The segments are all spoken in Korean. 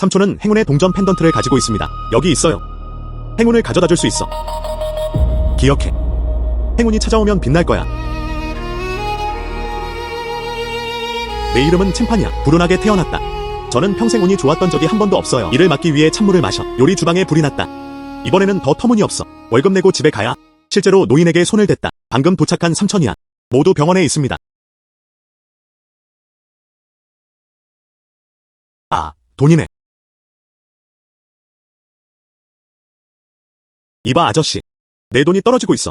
삼촌은 행운의 동전 펜던트를 가지고 있습니다. 여기 있어요. 행운을 가져다 줄 수 있어. 기억해. 행운이 찾아오면 빛날 거야. 내 이름은 챔판이야. 불운하게 태어났다. 저는 평생 운이 좋았던 적이 한 번도 없어요. 이를 막기 위해 찬물을 마셔. 요리 주방에 불이 났다. 이번에는 더 터무니없어. 월급 내고 집에 가야. 실제로 노인에게 손을 댔다. 방금 도착한 삼촌이야. 모두 병원에 있습니다. 아, 돈이네. 이봐 아저씨. 내 돈이 떨어지고 있어.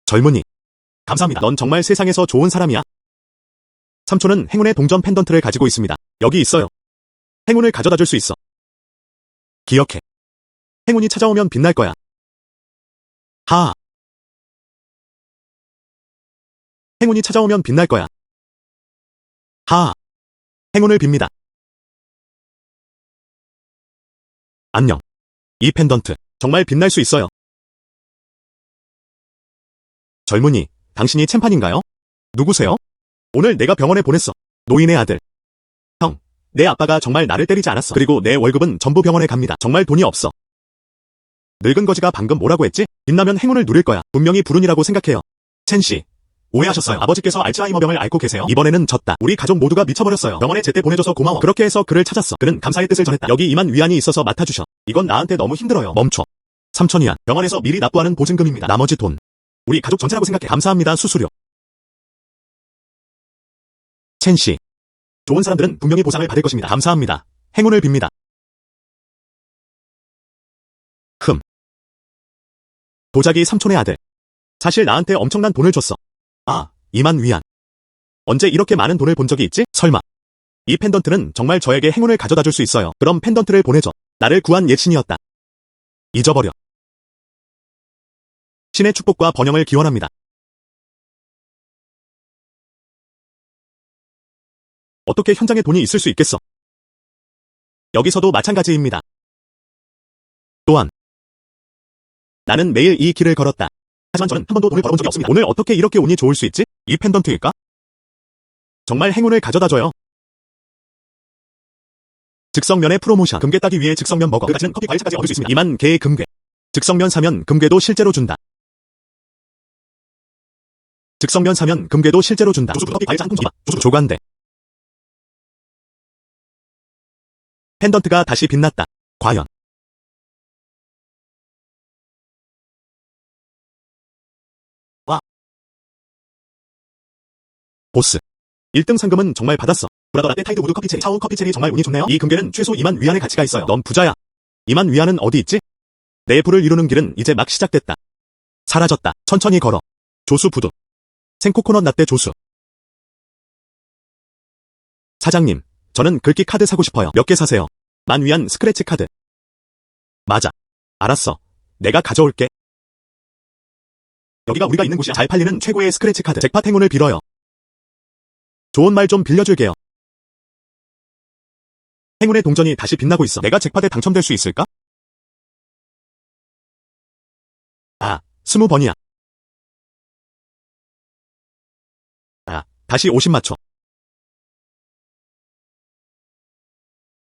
젊은이. 감사합니다. 넌 정말 세상에서 좋은 사람이야. 삼촌은 행운의 동전 펜던트를 가지고 있습니다. 여기 있어요. 행운을 가져다 줄 수 있어. 기억해. 행운이 찾아오면 빛날 거야. 하하. 행운이 찾아오면 빛날 거야. 하하. 행운을 빕니다. 안녕. 이 펜던트, 정말 빛날 수 있어요. 젊은이, 당신이 챔판인가요? 누구세요? 오늘 내가 병원에 보냈어. 노인의 아들. 형, 내 아빠가 정말 나를 때리지 않았어. 그리고 내 월급은 전부 병원에 갑니다. 정말 돈이 없어. 늙은 거지가 방금 뭐라고 했지? 빛나면 행운을 누릴 거야. 분명히 불운이라고 생각해요. 첸씨. 오해하셨어요. 아버지께서 알츠하이머병을 앓고 계세요. 이번에는 졌다. 우리 가족 모두가 미쳐버렸어요. 병원에 제때 보내줘서 고마워. 그렇게 해서 그를 찾았어. 그는 감사의 뜻을 전했다. 여기 이만 위안이 있어서 맡아주셔. 이건 나한테 너무 힘들어요. 멈춰. 삼천위안. 병원에서 미리 납부하는 보증금입니다. 나머지 돈. 우리 가족 전체라고 생각해. 감사합니다. 수수료. 첸씨. 좋은 사람들은 분명히 보상을 받을 것입니다. 감사합니다. 행운을 빕니다. 도자기 삼촌의 아들. 사실 나한테 엄청난 돈을 줬어. 아, 2만 위안. 언제 이렇게 많은 돈을 본 적이 있지? 설마. 이 펜던트는 정말 저에게 행운을 가져다 줄 수 있어요. 그럼 펜던트를 보내줘. 나를 구한 예신이었다. 잊어버려. 신의 축복과 번영을 기원합니다. 어떻게 현장에 돈이 있을 수 있겠어? 여기서도 마찬가지입니다. 또한 나는 매일 이 길을 걸었다. 하지만 저는 한 번도 돈을 벌어본 적이 없습니다. 오늘 어떻게 이렇게 운이 좋을 수 있지? 이 펜던트일까? 정말 행운을 가져다줘요. 즉석면의 프로모션. 금괴 따기 위해 즉석면 먹어. 그 가치는 커피 과일차까지 얻을 수 있습니다. 2만 개의 금괴. 즉석면 사면 금괴도 실제로 준다. 즉석면 사면 금괴도 실제로 준다. 조수 커피 과일차 한 통. 조수 조간대. 펜던트가 다시 빛났다. 과연. 보스. 1등 상금은 정말 받았어. 브라더 라떼 타이드 우드 커피체리. 차오 커피체리 정말 운이 좋네요. 이 금괴는 최소 2만 위안의 가치가 있어요. 넌 부자야. 2만 위안은 어디 있지? 내 부를 이루는 길은 이제 막 시작됐다. 사라졌다. 천천히 걸어. 조수 부두. 생코코넛 라떼 조수. 사장님, 저는 글귀 카드 사고 싶어요. 몇 개 사세요. 1만 위안 스크래치 카드. 맞아. 알았어. 내가 가져올게. 여기가 우리가 있는 곳이야. 잘 팔리는 최고의 스크래치 카드. 잭팟 행운을 빌어요. 좋은 말 좀 빌려줄게요. 행운의 동전이 다시 빛나고 있어. 내가 잭팟에 당첨될 수 있을까? 아, 20번이야. 아, 다시 50 맞춰.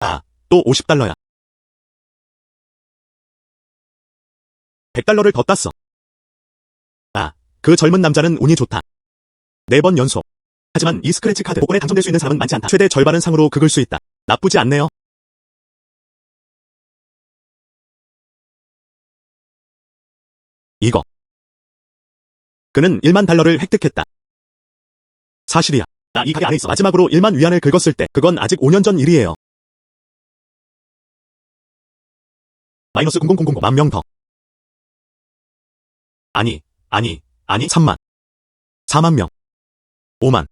아, 또 50달러야. 100달러를 더 땄어. 아, 그 젊은 남자는 운이 좋다. 4번 연속. 하지만 이 스크래치 카드 복권에 당첨될 수 있는 사람은 많지 않다. 최대 절반은 상으로 긁을 수 있다. 나쁘지 않네요. 이거. 그는 1만 달러를 획득했다. 사실이야. 나 이 가게 안에 있어. 마지막으로 1만 위안을 긁었을 때 그건 아직 5년 전 일이에요. 마이너스 0000 만 명 더. 아니, 3만. 4만 명. 5만.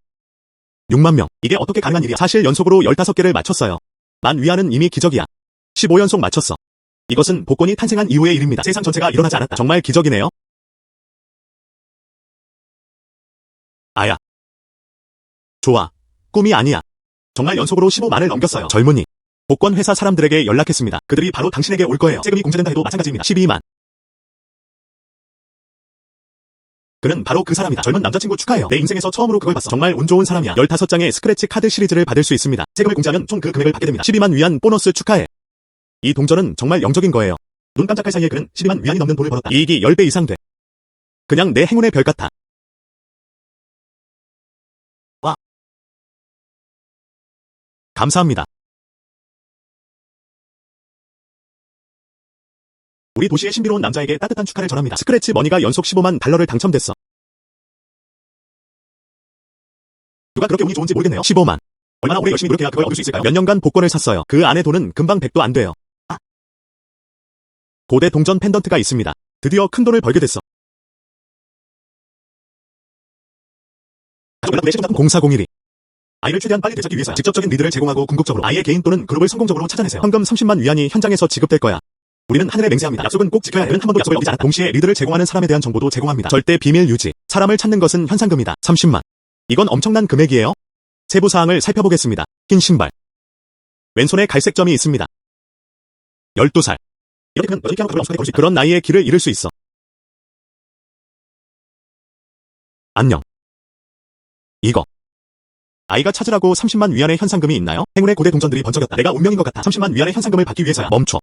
6만 명. 이게 어떻게 가능한 일이야? 사실 연속으로 15개를 맞췄어요. 만 위안은 이미 기적이야. 15연속 맞췄어. 이것은 복권이 탄생한 이후의 일입니다. 세상 전체가 일어나지 않았다. 정말 기적이네요. 아야. 좋아. 꿈이 아니야. 정말 연속으로 15만을 넘겼어요. 젊은이. 복권 회사 사람들에게 연락했습니다. 그들이 바로 당신에게 올 거예요. 세금이 공제된다 해도 마찬가지입니다. 12만. 그는 바로 그 사람이다. 젊은 남자친구 축하해요. 내 인생에서 처음으로 그걸 봤어. 정말 운 좋은 사람이야. 15장의 스크래치 카드 시리즈를 받을 수 있습니다. 세금을 공제하면 총 그 금액을 받게 됩니다. 12만 위안 보너스 축하해. 이 동전은 정말 영적인 거예요. 눈 깜짝할 사이에 그는 12만 위안이 넘는 돈을 벌었다. 이익이 10배 이상 돼. 그냥 내 행운의 별 같아. 와. 감사합니다. 우리 도시의 신비로운 남자에게 따뜻한 축하를 전합니다. 스크래치 머니가 연속 15만 달러를 당첨됐어. 누가 그렇게 운이 좋은지 모르겠네요. 15만. 얼마나 오래 열심히 노력해야 그걸 얻을 수 있을까요? 몇 년간 복권을 샀어요. 그 안에 돈은 금방 100도 안 돼요. 고대 동전 펜던트가 있습니다. 드디어 큰 돈을 벌게 됐어. 0401. 아이를 최대한 빨리 되찾기 위해서 직접적인 리드를 제공하고 궁극적으로 아이의 개인 또는 그룹을 성공적으로 찾아내세요. 현금 30만 위안이 현장에서 지급될 거야. 우리는 하늘에 맹세합니다. 약속은 꼭 지켜야 해. 그는 한 번도 약속을 어기지 않았다. 동시에 리드를 제공하는 사람에 대한 정보도 제공합니다. 절대 비밀 유지. 사람을 찾는 것은 현상금이다. 30만. 이건 엄청난 금액이에요. 세부 사항을 살펴보겠습니다. 흰 신발. 왼손에 갈색 점이 있습니다. 12살. 이렇게 되면 여전히 그런 엄청나게 벌 수 있다. 그런 나이에 길을 잃을 수 있어. 안녕. 이거. 아이가 찾으라고 30만 위안의 현상금이 있나요? 행운의 고대 동전들이 번쩍였다. 내가 운명인 것 같아. 30만 위안의 현상금을 받기 위해서야. 멈춰.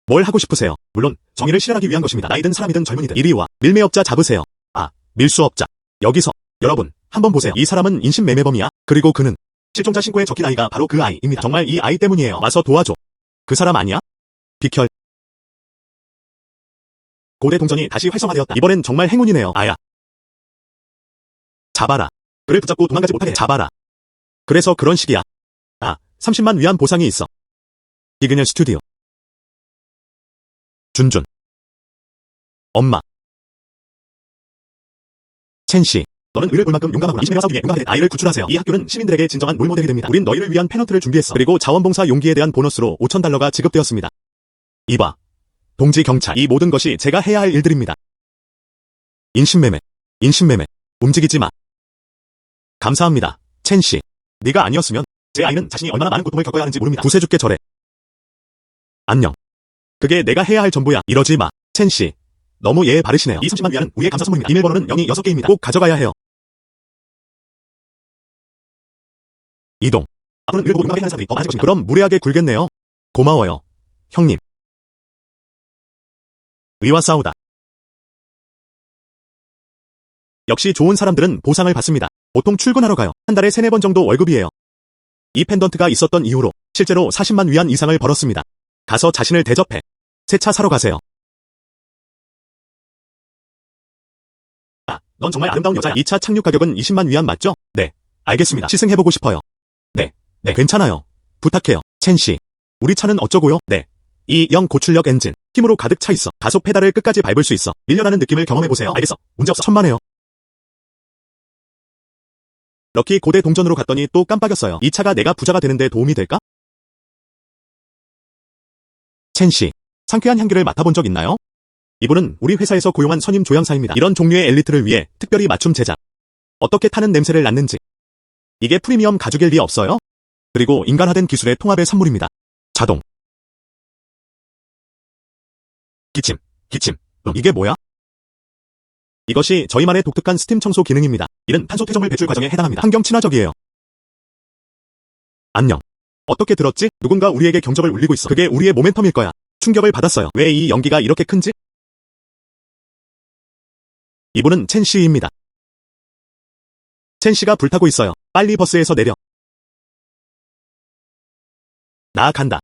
뭘 하고 싶으세요? 물론 정의를 실현하기 위한 것입니다. 나이든 사람이든 젊은이든 이리 와. 밀매업자 잡으세요. 아, 밀수업자. 여기서. 여러분, 한번 보세요. 이 사람은 인신매매범이야. 그리고 그는 실종자 신고에 적힌 아이가 바로 그 아이입니다. 정말 이 아이 때문이에요. 와서 도와줘. 그 사람 아니야? 비켜. 고대 동전이 다시 활성화되었다. 이번엔 정말 행운이네요. 아야. 잡아라. 그를 붙잡고 도망가지 못하게 잡아라. 그래서 그런 식이야. 아, 30만 위안 보상이 있어. 이그녀 스튜디오. 준준. 엄마. 첸씨. 너는 의를 볼 만큼 용감하구나. 인신매매 싸우기에 용감하게 아이를 구출하세요. 이 학교는 시민들에게 진정한 롤모델이 됩니다. 우린 너희를 위한 페넌트를 준비했어. 그리고 자원봉사 용기에 대한 보너스로 5,000달러가 지급되었습니다. 이봐. 동지 경찰. 이 모든 것이 제가 해야 할 일들입니다. 인신매매. 인신매매. 움직이지 마. 감사합니다. 첸씨. 네가 아니었으면 제 아이는 자신이 얼마나 많은 고통을 겪어야 하는지 모릅니다. 구세주께 절해. 안녕. 그게 내가 해야 할 전부야. 이러지 마. 첸씨. 너무 예의 바르시네요. 이 30만 위안은 우리의 감사 선물입니다. 비밀번호는 0이 6개입니다. 꼭 가져가야 해요. 이동. 앞으로는 의를 보고 용감하게 하는 사람들이 더 많아질 것입니다. 그럼 무례하게 굴겠네요. 고마워요. 형님. 의와 싸우다. 역시 좋은 사람들은 보상을 받습니다. 보통 출근하러 가요. 한 달에 3-4번 정도 월급이에요. 이 펜던트가 있었던 이후로 실제로 40만 위안 이상을 벌었습니다. 가서 자신을 대접해. 새 차 사러 가세요. 아, 넌 정말 아름다운 여자야. 이 차 착륙 가격은 20만 위안 맞죠? 네. 알겠습니다. 시승해보고 싶어요. 네. 괜찮아요. 부탁해요. 첸씨. 우리 차는 어쩌고요? 네. 이 영 고출력 엔진. 힘으로 가득 차 있어. 가속 페달을 끝까지 밟을 수 있어. 밀려나는 느낌을 경험해보세요. 알겠어. 문제없어. 천만에요. 럭키 고대 동전으로 갔더니 또 깜빡였어요. 이 차가 내가 부자가 되는데 도움이 될까? 첸씨. 상쾌한 향기를 맡아본 적 있나요? 이분은 우리 회사에서 고용한 선임 조향사입니다. 이런 종류의 엘리트를 위해 특별히 맞춤 제작. 어떻게 타는 냄새를 낳는지. 이게 프리미엄 가죽일 리 없어요? 그리고 인간화된 기술의 통합의 산물입니다. 자동. 기침. 이게 뭐야? 이것이 저희만의 독특한 스팀 청소 기능입니다. 이는 탄소 퇴적물 배출 과정에 해당합니다. 환경 친화적이에요. 안녕. 어떻게 들었지? 누군가 우리에게 경적을 울리고 있어. 그게 우리의 모멘텀일 거야. 충격을 받았어요. 왜 이 연기가 이렇게 큰지? 이분은 첸씨입니다. 첸씨가 불타고 있어요. 빨리 버스에서 내려. 나 간다.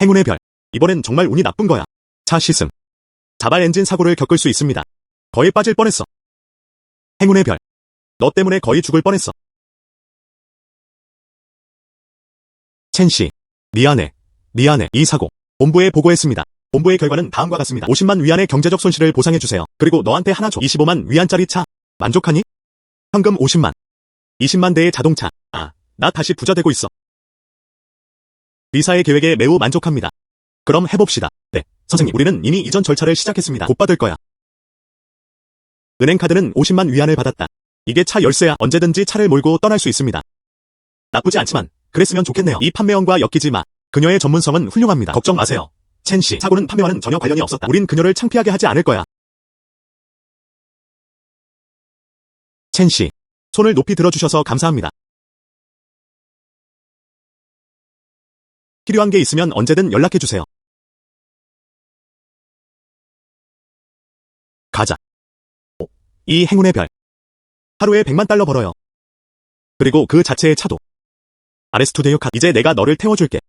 행운의 별. 이번엔 정말 운이 나쁜 거야. 차 시승. 자발 엔진 사고를 겪을 수 있습니다. 거의 빠질 뻔했어. 행운의 별. 너 때문에 거의 죽을 뻔했어. 첸씨. 미안해. 이 사고. 본부에 보고했습니다. 본부의 결과는 다음과 같습니다. 50만 위안의 경제적 손실을 보상해주세요. 그리고 너한테 하나 줘. 25만 위안짜리 차. 만족하니? 현금 50만. 20만 대의 자동차. 아, 나 다시 부자 되고 있어. 리사의 계획에 매우 만족합니다. 그럼 해봅시다. 네, 선생님. 우리는 이미 이전 절차를 시작했습니다. 곧 받을 거야. 은행카드는 50만 위안을 받았다. 이게 차 열쇠야. 언제든지 차를 몰고 떠날 수 있습니다. 나쁘지 않지만 그랬으면 좋겠네요. 이 판매원과 엮이지 마. 그녀의 전문성은 훌륭합니다. 걱정 마세요. 첸씨. 사고는 판매와는 전혀 관련이 없었다. 우린 그녀를 창피하게 하지 않을 거야. 첸 씨, 손을 높이 들어주셔서 감사합니다. 필요한 게 있으면 언제든 연락해주세요. 가자. 이 행운의 별. 하루에 100만 달러 벌어요. 그리고 그 자체의 차도. 아레스투데요 카. 이제 내가 너를 태워줄게.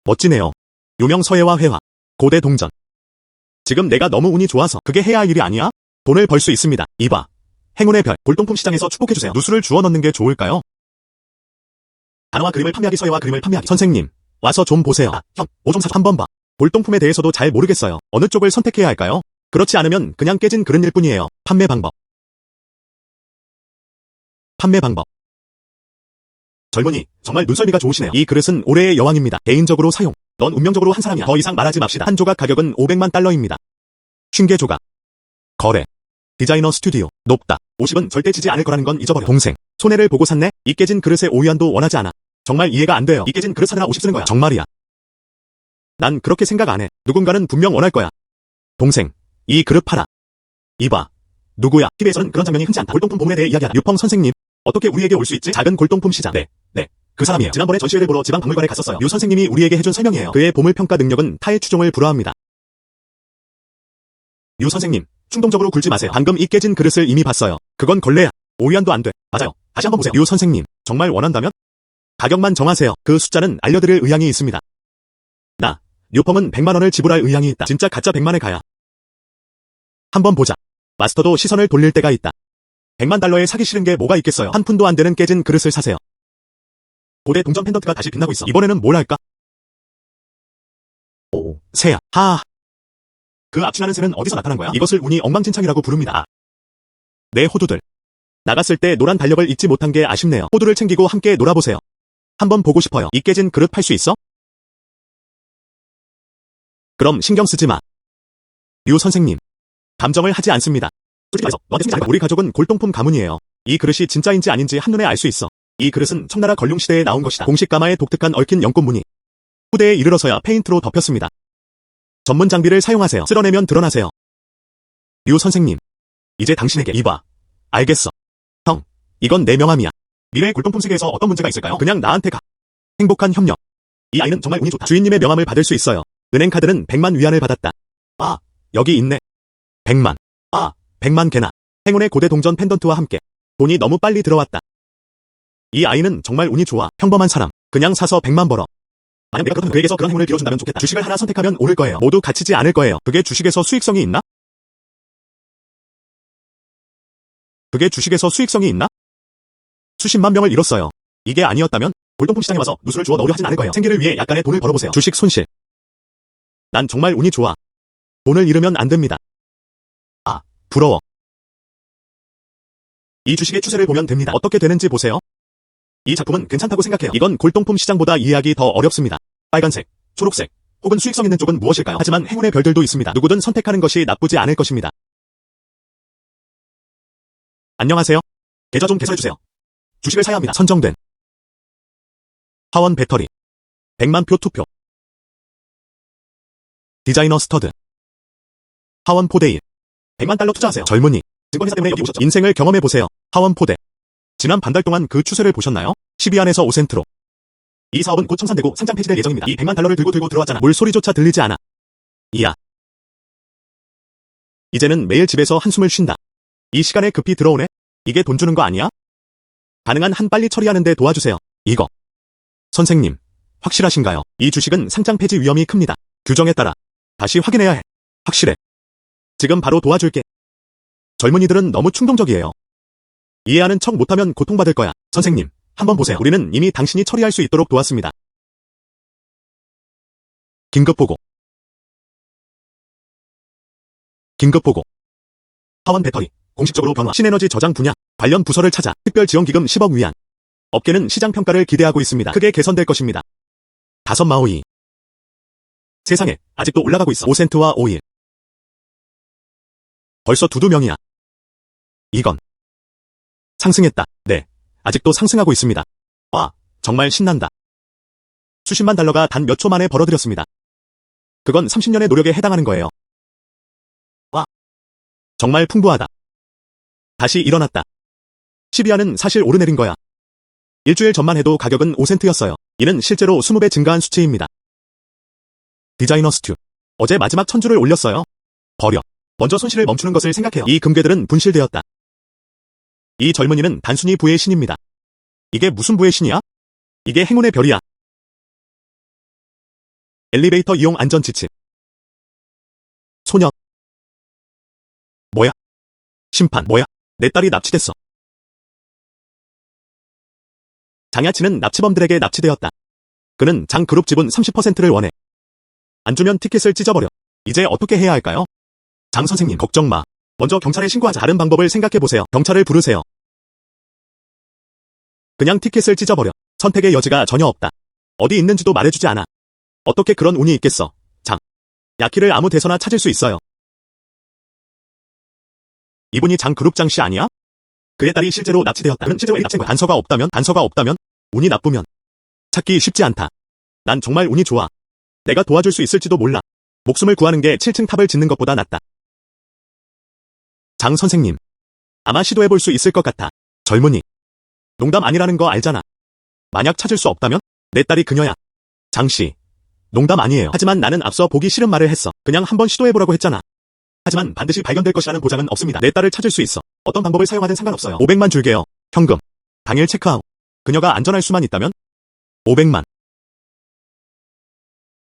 멋지네요. 유명 서예와 회화. 고대 동전. 지금 내가 너무 운이 좋아서 그게 해야 할 일이 아니야? 돈을 벌 수 있습니다. 이봐. 행운의 별, 골동품 시장에서 축복해주세요. 누수를 주워 넣는 게 좋을까요? 단어와 그림을 판매하기, 서예와 그림을 판매하기. 선생님, 와서 좀 보세요. 형, 뭐 좀 한번 봐. 골동품에 대해서도 잘 모르겠어요. 어느 쪽을 선택해야 할까요? 그렇지 않으면 그냥 깨진 그릇일 뿐이에요. 판매 방법. 판매 방법. 젊은이, 정말 눈썰미가 좋으시네요. 이 그릇은 올해의 여왕입니다. 개인적으로 사용. 넌 운명적으로 한 사람이야. 더 이상 말하지 맙시다. 한 조각 가격은 500만 달러입니다. 50개 조각. 거래. 디자이너 스튜디오. 높다. 50은 절대 지지 않을 거라는 건 잊어버려. 동생. 손해를 보고 샀네? 이 깨진 그릇의 오유환도 원하지 않아. 정말 이해가 안 돼요. 이 깨진 그릇 사느라 50 쓰는 거야. 정말이야. 난 그렇게 생각 안 해. 누군가는 분명 원할 거야. 동생. 이 그릇 팔아. 이봐. 누구야? TV에서는 그런 장면이 흔치 않다. 골동품 보문에 대해 이야기하다. 유펑 선생님. 어떻게 우리에게 올 수 있지? 작은 골동품 시장. 네. 그 사람이에요. 지난번에 전시회를 보러 지방박물관에 갔었어요. 유 선생님이 우리에게 해준 설명이에요. 그의 보물평가 능력은 타의 추종을 불허합니다. 유 선생님, 충동적으로 굴지 마세요. 방금 이 깨진 그릇을 이미 봤어요. 그건 걸레야. 오유환도 안 돼. 맞아요. 다시 한번 보세요. 유 선생님, 정말 원한다면? 가격만 정하세요. 그 숫자는 알려드릴 의향이 있습니다. 나, 유펑은 100만 원을 지불할 의향이 있다. 진짜 가짜 100만에 가야. 한번 보자. 마스터도 시선을 돌릴 때가 있다. 100만 달러에 사기 싫은 게 뭐가 있겠어요. 한 푼도 안 되는 깨진 그릇을 사세요. 고대 동전 펜던트가 다시 빛나고 있어. 이번에는 뭘 할까? 오, 새야. 그 압축하는 새는 어디서 나타난 거야? 이것을 운이 엉망진창이라고 부릅니다. 내 호두들. 나갔을 때 노란 달력을 잊지 못한 게 아쉽네요. 호두를 챙기고 함께 놀아보세요. 한번 보고 싶어요. 이 깨진 그릇 팔 수 있어? 그럼 신경 쓰지 마. 유 선생님. 감정을 하지 않습니다. 솔직히 말해서 너한테 진짜 우리 가족은 골동품 가문이에요. 이 그릇이 진짜인지 아닌지 한눈에 알 수 있어. 이 그릇은 청나라 걸륭 시대에 나온 것이다. 공식 가마에 독특한 얽힌 연꽃 무늬. 후대에 이르러서야 페인트로 덮였습니다. 전문 장비를 사용하세요. 쓸어내면 드러나세요. 유 선생님. 이제 당신에게 이봐. 알겠어. 형, 이건 내 명함이야. 미래의 골동품 세계에서 어떤 문제가 있을까요? 그냥 나한테 가. 행복한 협력. 이 아이는 정말 운이 좋다. 주인님의 명함을 받을 수 있어요. 은행카드는 100만 위안을 받았다. 아, 여기 있네. 100만. 100만 개나. 행운의 고대 동전 펜던트와 함께. 돈이 너무 빨리 들어왔다. 이 아이는 정말 운이 좋아. 평범한 사람. 그냥 사서 100만 벌어. 만약 내가 그렇다면 그에게서 그런 행운을 빌어준다면 좋겠다. 주식을 하나 선택하면 오를 거예요. 모두 갇히지 않을 거예요. 그게 주식에서 수익성이 있나? 수십만 명을 잃었어요. 이게 아니었다면 골동품 시장에 와서 누수를 주워 넣으려 하진 않을 거예요. 생계를 위해 약간의 돈을 벌어보세요. 주식 손실. 난 정말 운이 좋아. 돈을 잃으면 안 됩니다. 부러워. 이 주식의 추세를 보면 됩니다. 어떻게 되는지 보세요. 이 작품은 괜찮다고 생각해요. 이건 골동품 시장보다 이해하기 더 어렵습니다. 빨간색, 초록색, 혹은 수익성 있는 쪽은 무엇일까요? 하지만 행운의 별들도 있습니다. 누구든 선택하는 것이 나쁘지 않을 것입니다. 안녕하세요. 계좌 좀 개설해주세요. 주식을 사야 합니다. 선정된 화원 배터리 100만 표 투표. 디자이너 스터드 화원 포데일 100만 달러 투자하세요. 젊은이 증권회사 때문에 여기 오셨죠? 인생을 경험해보세요. 화원 포대. 지난 반달 동안 그 추세를 보셨나요? 12안에서 5센트로. 이 사업은 곧 청산되고 상장 폐지될 예정입니다. 이 100만 달러를 들고 들어왔잖아. 물소리조차 들리지 않아. 이야. 이제는 매일 집에서 한숨을 쉰다. 이 시간에 급히 들어오네? 이게 돈 주는 거 아니야? 가능한 한 빨리 처리하는데 도와주세요. 이거. 선생님, 확실하신가요? 이 주식은 상장 폐지 위험이 큽니다. 규정에 따라 다시 확인해야 해. 확실해. 지금 바로 도와줄게. 젊은이들은 너무 충동적이에요. 이해하는 척 못하면 고통받을 거야. 선생님, 한번 보세요. 우리는 이미 당신이 처리할 수 있도록 도왔습니다. 긴급보고. 화원 배터리. 공식적으로 변화. 신에너지 저장 분야. 관련 부서를 찾아. 특별지원기금 10억 위안. 업계는 시장평가를 기대하고 있습니다. 크게 개선될 것입니다. 5마오이. 세상에, 아직도 올라가고 있어. 5센트와 5일. 벌써 두두명이야. 이건. 상승했다. 네. 아직도 상승하고 있습니다. 와, 정말 신난다. 수십만 달러가 단 몇 초 만에 벌어들였습니다. 그건 30년의 노력에 해당하는 거예요. 정말 풍부하다. 다시 일어났다. 시비아는 사실 오르내린 거야. 일주일 전만 해도 가격은 5센트였어요. 이는 실제로 20배 증가한 수치입니다. 디자이너 스튜. 어제 마지막 천주를 올렸어요. 버려. 먼저 손실을 멈추는 것을 생각해요. 이 금괴들은 분실되었다. 이 젊은이는 단순히 부의 신입니다. 이게 무슨 부의 신이야? 이게 행운의 별이야. 엘리베이터 이용 안전 지침. 소녀. 뭐야? 심판. 뭐야? 내 딸이 납치됐어. 장야치는 납치범들에게 납치되었다. 그는 장 그룹 지분 30%를 원해. 안 주면 티켓을 찢어버려. 이제 어떻게 해야 할까요? 장 선생님, 걱정 마. 먼저 경찰에 신고하자. 다른 방법을 생각해보세요. 경찰을 부르세요. 그냥 티켓을 찢어버려. 선택의 여지가 전혀 없다. 어디 있는지도 말해주지 않아. 어떻게 그런 운이 있겠어. 장. 야키를 아무 데서나 찾을 수 있어요. 이분이 장 그룹 장 씨 아니야? 그의 딸이 실제로 납치되었다. 그는 실제로 납치된 거야. 단서가 없다면? 운이 나쁘면? 찾기 쉽지 않다. 난 정말 운이 좋아. 내가 도와줄 수 있을지도 몰라. 목숨을 구하는 게 7층 탑을 짓는 것보다 낫다. 장 선생님. 아마 시도해볼 수 있을 것 같아. 젊은이. 농담 아니라는 거 알잖아. 만약 찾을 수 없다면? 내 딸이 그녀야. 장 씨. 농담 아니에요. 하지만 나는 앞서 보기 싫은 말을 했어. 그냥 한번 시도해보라고 했잖아. 하지만 반드시 발견될 것이라는 보장은 없습니다. 내 딸을 찾을 수 있어. 어떤 방법을 사용하든 상관없어요. 500만 줄게요. 현금. 당일 체크아웃. 그녀가 안전할 수만 있다면? 500만.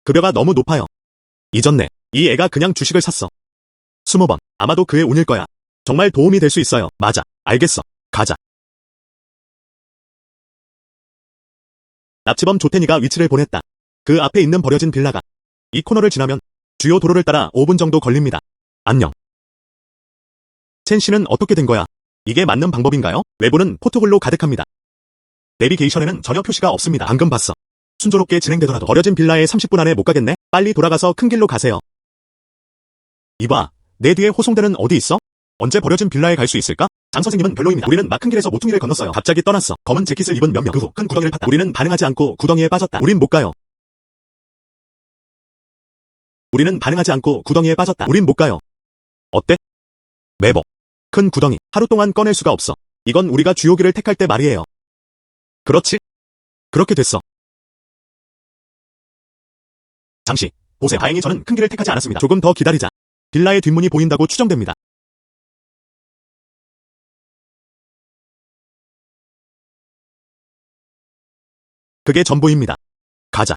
급여가 너무 높아요. 잊었네. 이 애가 그냥 주식을 샀어. 20번. 아마도 그의 운일 거야. 정말 도움이 될 수 있어요. 맞아. 알겠어. 가자. 납치범 조태니가 위치를 보냈다. 그 앞에 있는 버려진 빌라가. 이 코너를 지나면 주요 도로를 따라 5분 정도 걸립니다. 안녕. 첸 씨는 어떻게 된 거야? 이게 맞는 방법인가요? 외부는 포토글로 가득합니다. 내비게이션에는 전혀 표시가 없습니다. 방금 봤어. 순조롭게 진행되더라도 버려진 빌라에 30분 안에 못 가겠네? 빨리 돌아가서 큰 길로 가세요. 이봐, 내 뒤에 호송대는 어디 있어? 언제 버려진 빌라에 갈 수 있을까? 장 선생님은 별로입니다. 우리는 막 큰 길에서 모퉁이를 건넜어요. 갑자기 떠났어. 검은 재킷을 입은 몇 명. 그 후 큰 구덩이를 팠다. 우리는 반응하지 않고 구덩이에 빠졌다. 우린 못 가요. 우리는 반응하지 않고 구덩이에 빠졌다. 우린 못 가요. 어때? 매버. 큰 구덩이. 하루 동안 꺼낼 수가 없어. 이건 우리가 주요기를 택할 때 말이에요. 그렇지? 그렇게 됐어. 잠시. 보세요. 다행히 저는 큰 길을 택하지 않았습니다. 조금 더 기다리자. 빌라의 뒷문이 보인다고 추정됩니다. 그게 전부입니다. 가자.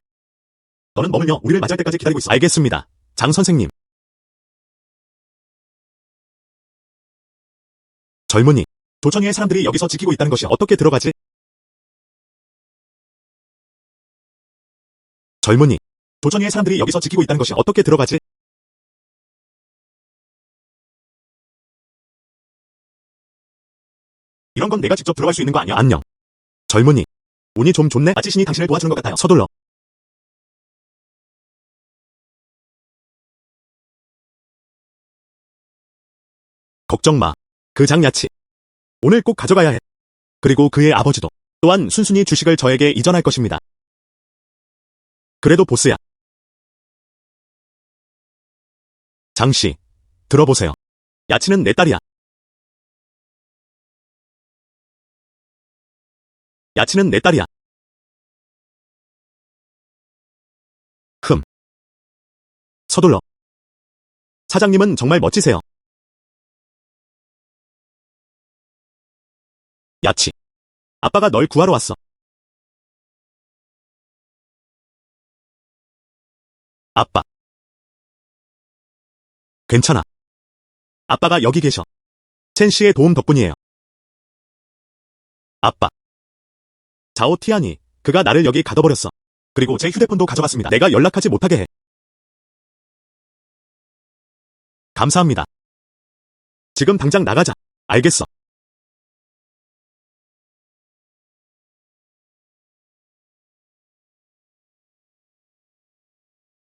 너는 머물며 우리를 맞이할 때까지 기다리고 있어. 알겠습니다. 장 선생님. 젊은이. 조천위의 사람들이 여기서 지키고 있다는 것이 어떻게 들어가지? 젊은이. 조천위의 사람들이 여기서 지키고 있다는 것이 어떻게 들어가지? 이런 건 내가 직접 들어갈 수 있는 거 아니야? 안녕. 젊은이. 운이 좀 좋네? 마치 신이 당신을 도와주는 것 같아요. 서둘러. 걱정 마. 그 장야치. 오늘 꼭 가져가야 해. 그리고 그의 아버지도. 또한 순순히 주식을 저에게 이전할 것입니다. 그래도 보스야. 장씨. 들어보세요. 야치는 내 딸이야. 야치는 내 딸이야. 서둘러. 사장님은 정말 멋지세요. 야치. 아빠가 널 구하러 왔어. 아빠. 괜찮아. 아빠가 여기 계셔. 첸 씨의 도움 덕분이에요. 아빠. 자오 티안이. 그가 나를 여기 가둬버렸어. 그리고 제 휴대폰도 가져갔습니다. 내가 연락하지 못하게 해. 감사합니다. 지금 당장 나가자. 알겠어.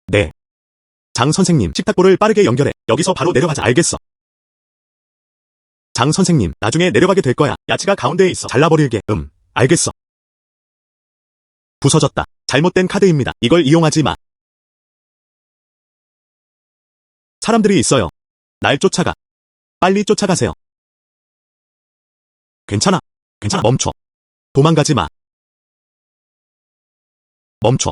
네. 장 선생님, 식탁보를 빠르게 연결해. 여기서 바로 내려가자. 알겠어. 장 선생님, 나중에 내려가게 될 거야. 야치가 가운데에 있어. 잘라버릴게. 알겠어. 부서졌다. 잘못된 카드입니다. 이걸 이용하지 마. 사람들이 있어요. 날 쫓아가. 빨리 쫓아가세요. 괜찮아. 괜찮아. 멈춰. 도망가지 마. 멈춰.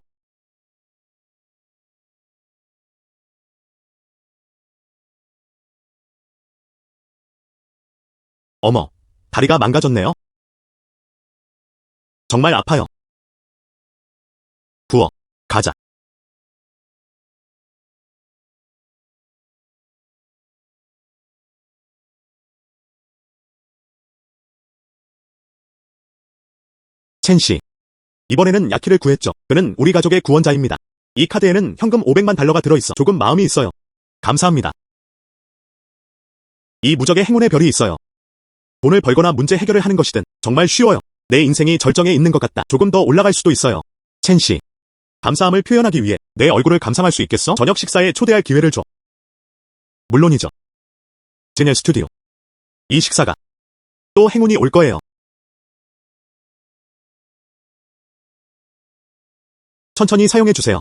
어머, 다리가 망가졌네요. 정말 아파요. 부어. 가자. 첸 씨. 이번에는 야키를 구했죠. 그는 우리 가족의 구원자입니다. 이 카드에는 현금 500만 달러가 들어있어. 조금 마음이 있어요. 감사합니다. 이 무적의 행운의 별이 있어요. 돈을 벌거나 문제 해결을 하는 것이든 정말 쉬워요. 내 인생이 절정에 있는 것 같다. 조금 더 올라갈 수도 있어요. 첸 씨. 감사함을 표현하기 위해 내 얼굴을 감상할 수 있겠어? 저녁 식사에 초대할 기회를 줘. 물론이죠. 제넬 스튜디오. 이 식사가 또 행운이 올 거예요. 천천히 사용해주세요.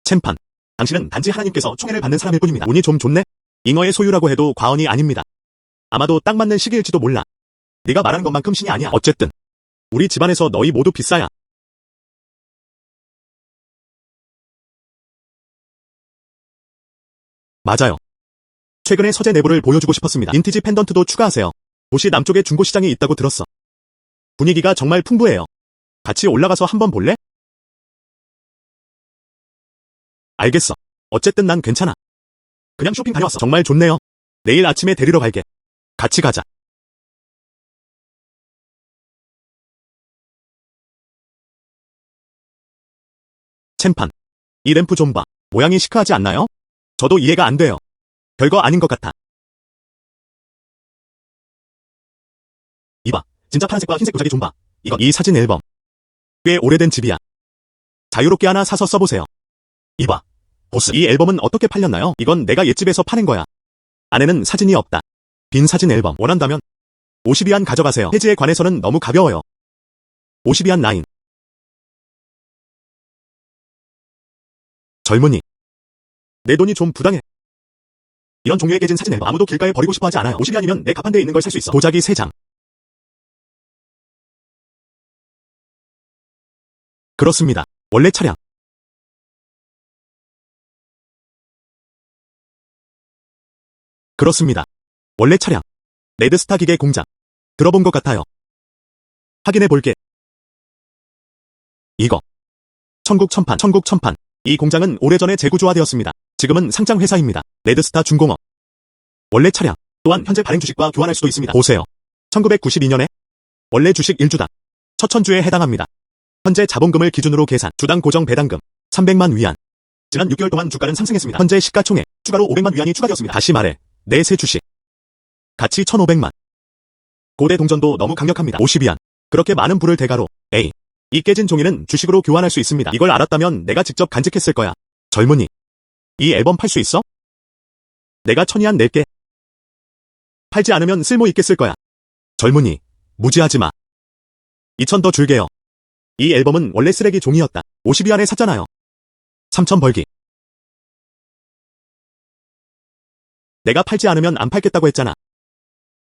챔판. 당신은 단지 하나님께서 총애를 받는 사람일 뿐입니다. 운이 좀 좋네? 잉어의 소유라고 해도 과언이 아닙니다. 아마도 딱 맞는 시기일지도 몰라. 네가 말하는 것만큼 신이 아니야. 어쨌든 우리 집안에서 너희 모두 비싸야. 맞아요. 최근에 서재 내부를 보여주고 싶었습니다. 빈티지 펜던트도 추가하세요. 도시 남쪽에 중고시장이 있다고 들었어. 분위기가 정말 풍부해요. 같이 올라가서 한번 볼래? 알겠어. 어쨌든 난 괜찮아. 그냥 쇼핑 다녀왔어. 정말 좋네요. 내일 아침에 데리러 갈게. 같이 가자. 챔판. 이 램프 좀 봐. 모양이 시크하지 않나요? 저도 이해가 안 돼요. 별거 아닌 것 같아. 이봐. 진짜 파란색과 흰색 도자기 좀 봐. 이 사진 앨범. 꽤 오래된 집이야. 자유롭게 하나 사서 써보세요. 이봐. 보스. 이 앨범은 어떻게 팔렸나요? 이건 내가 옛집에서 파낸 거야. 안에는 사진이 없다. 빈 사진 앨범. 원한다면 50위안 가져가세요. 해지에 관해서는 너무 가벼워요. 50위안 라인. 젊은이. 내 돈이 좀 부당해. 이런 종류의 깨진 사진 앨범 아무도 길가에 버리고 싶어 하지 않아요. 50위안이면 내 가판대에 있는 걸 살 수 있어. 도자기 3장. 그렇습니다. 원래 차량. 그렇습니다. 원래 차량. 레드스타 기계 공장. 들어본 것 같아요. 확인해 볼게. 이거. 천국천판. 이 공장은 오래전에 재구조화되었습니다. 지금은 상장 회사입니다. 레드스타 중공업. 원래 차량. 또한 현재 발행 주식과 교환할 수도 있습니다. 보세요. 1992년에 원래 주식 1주당 1,000주에 해당합니다. 현재 자본금을 기준으로 계산. 주당 고정 배당금 300만 위안. 지난 6개월 동안 주가는 상승했습니다. 현재 시가총액 추가로 500만 위안이 추가되었습니다. 다시 말해. 내 새 주식. 가치 1,500만. 고대 동전도 너무 강력합니다. 50위안. 그렇게 많은 불을 대가로. 에이. 이 깨진 종이는 주식으로 교환할 수 있습니다. 이걸 알았다면 내가 직접 간직했을 거야. 젊은이. 이 앨범 팔 수 있어? 내가 1,000위안 낼게. 팔지 않으면 쓸모 있겠을 거야. 젊은이. 무지하지 마. 2,000 더 줄게요. 이 앨범은 원래 쓰레기 종이였다. 50위안에 샀잖아요. 3,000 벌기. 내가 팔지 않으면 안 팔겠다고 했잖아.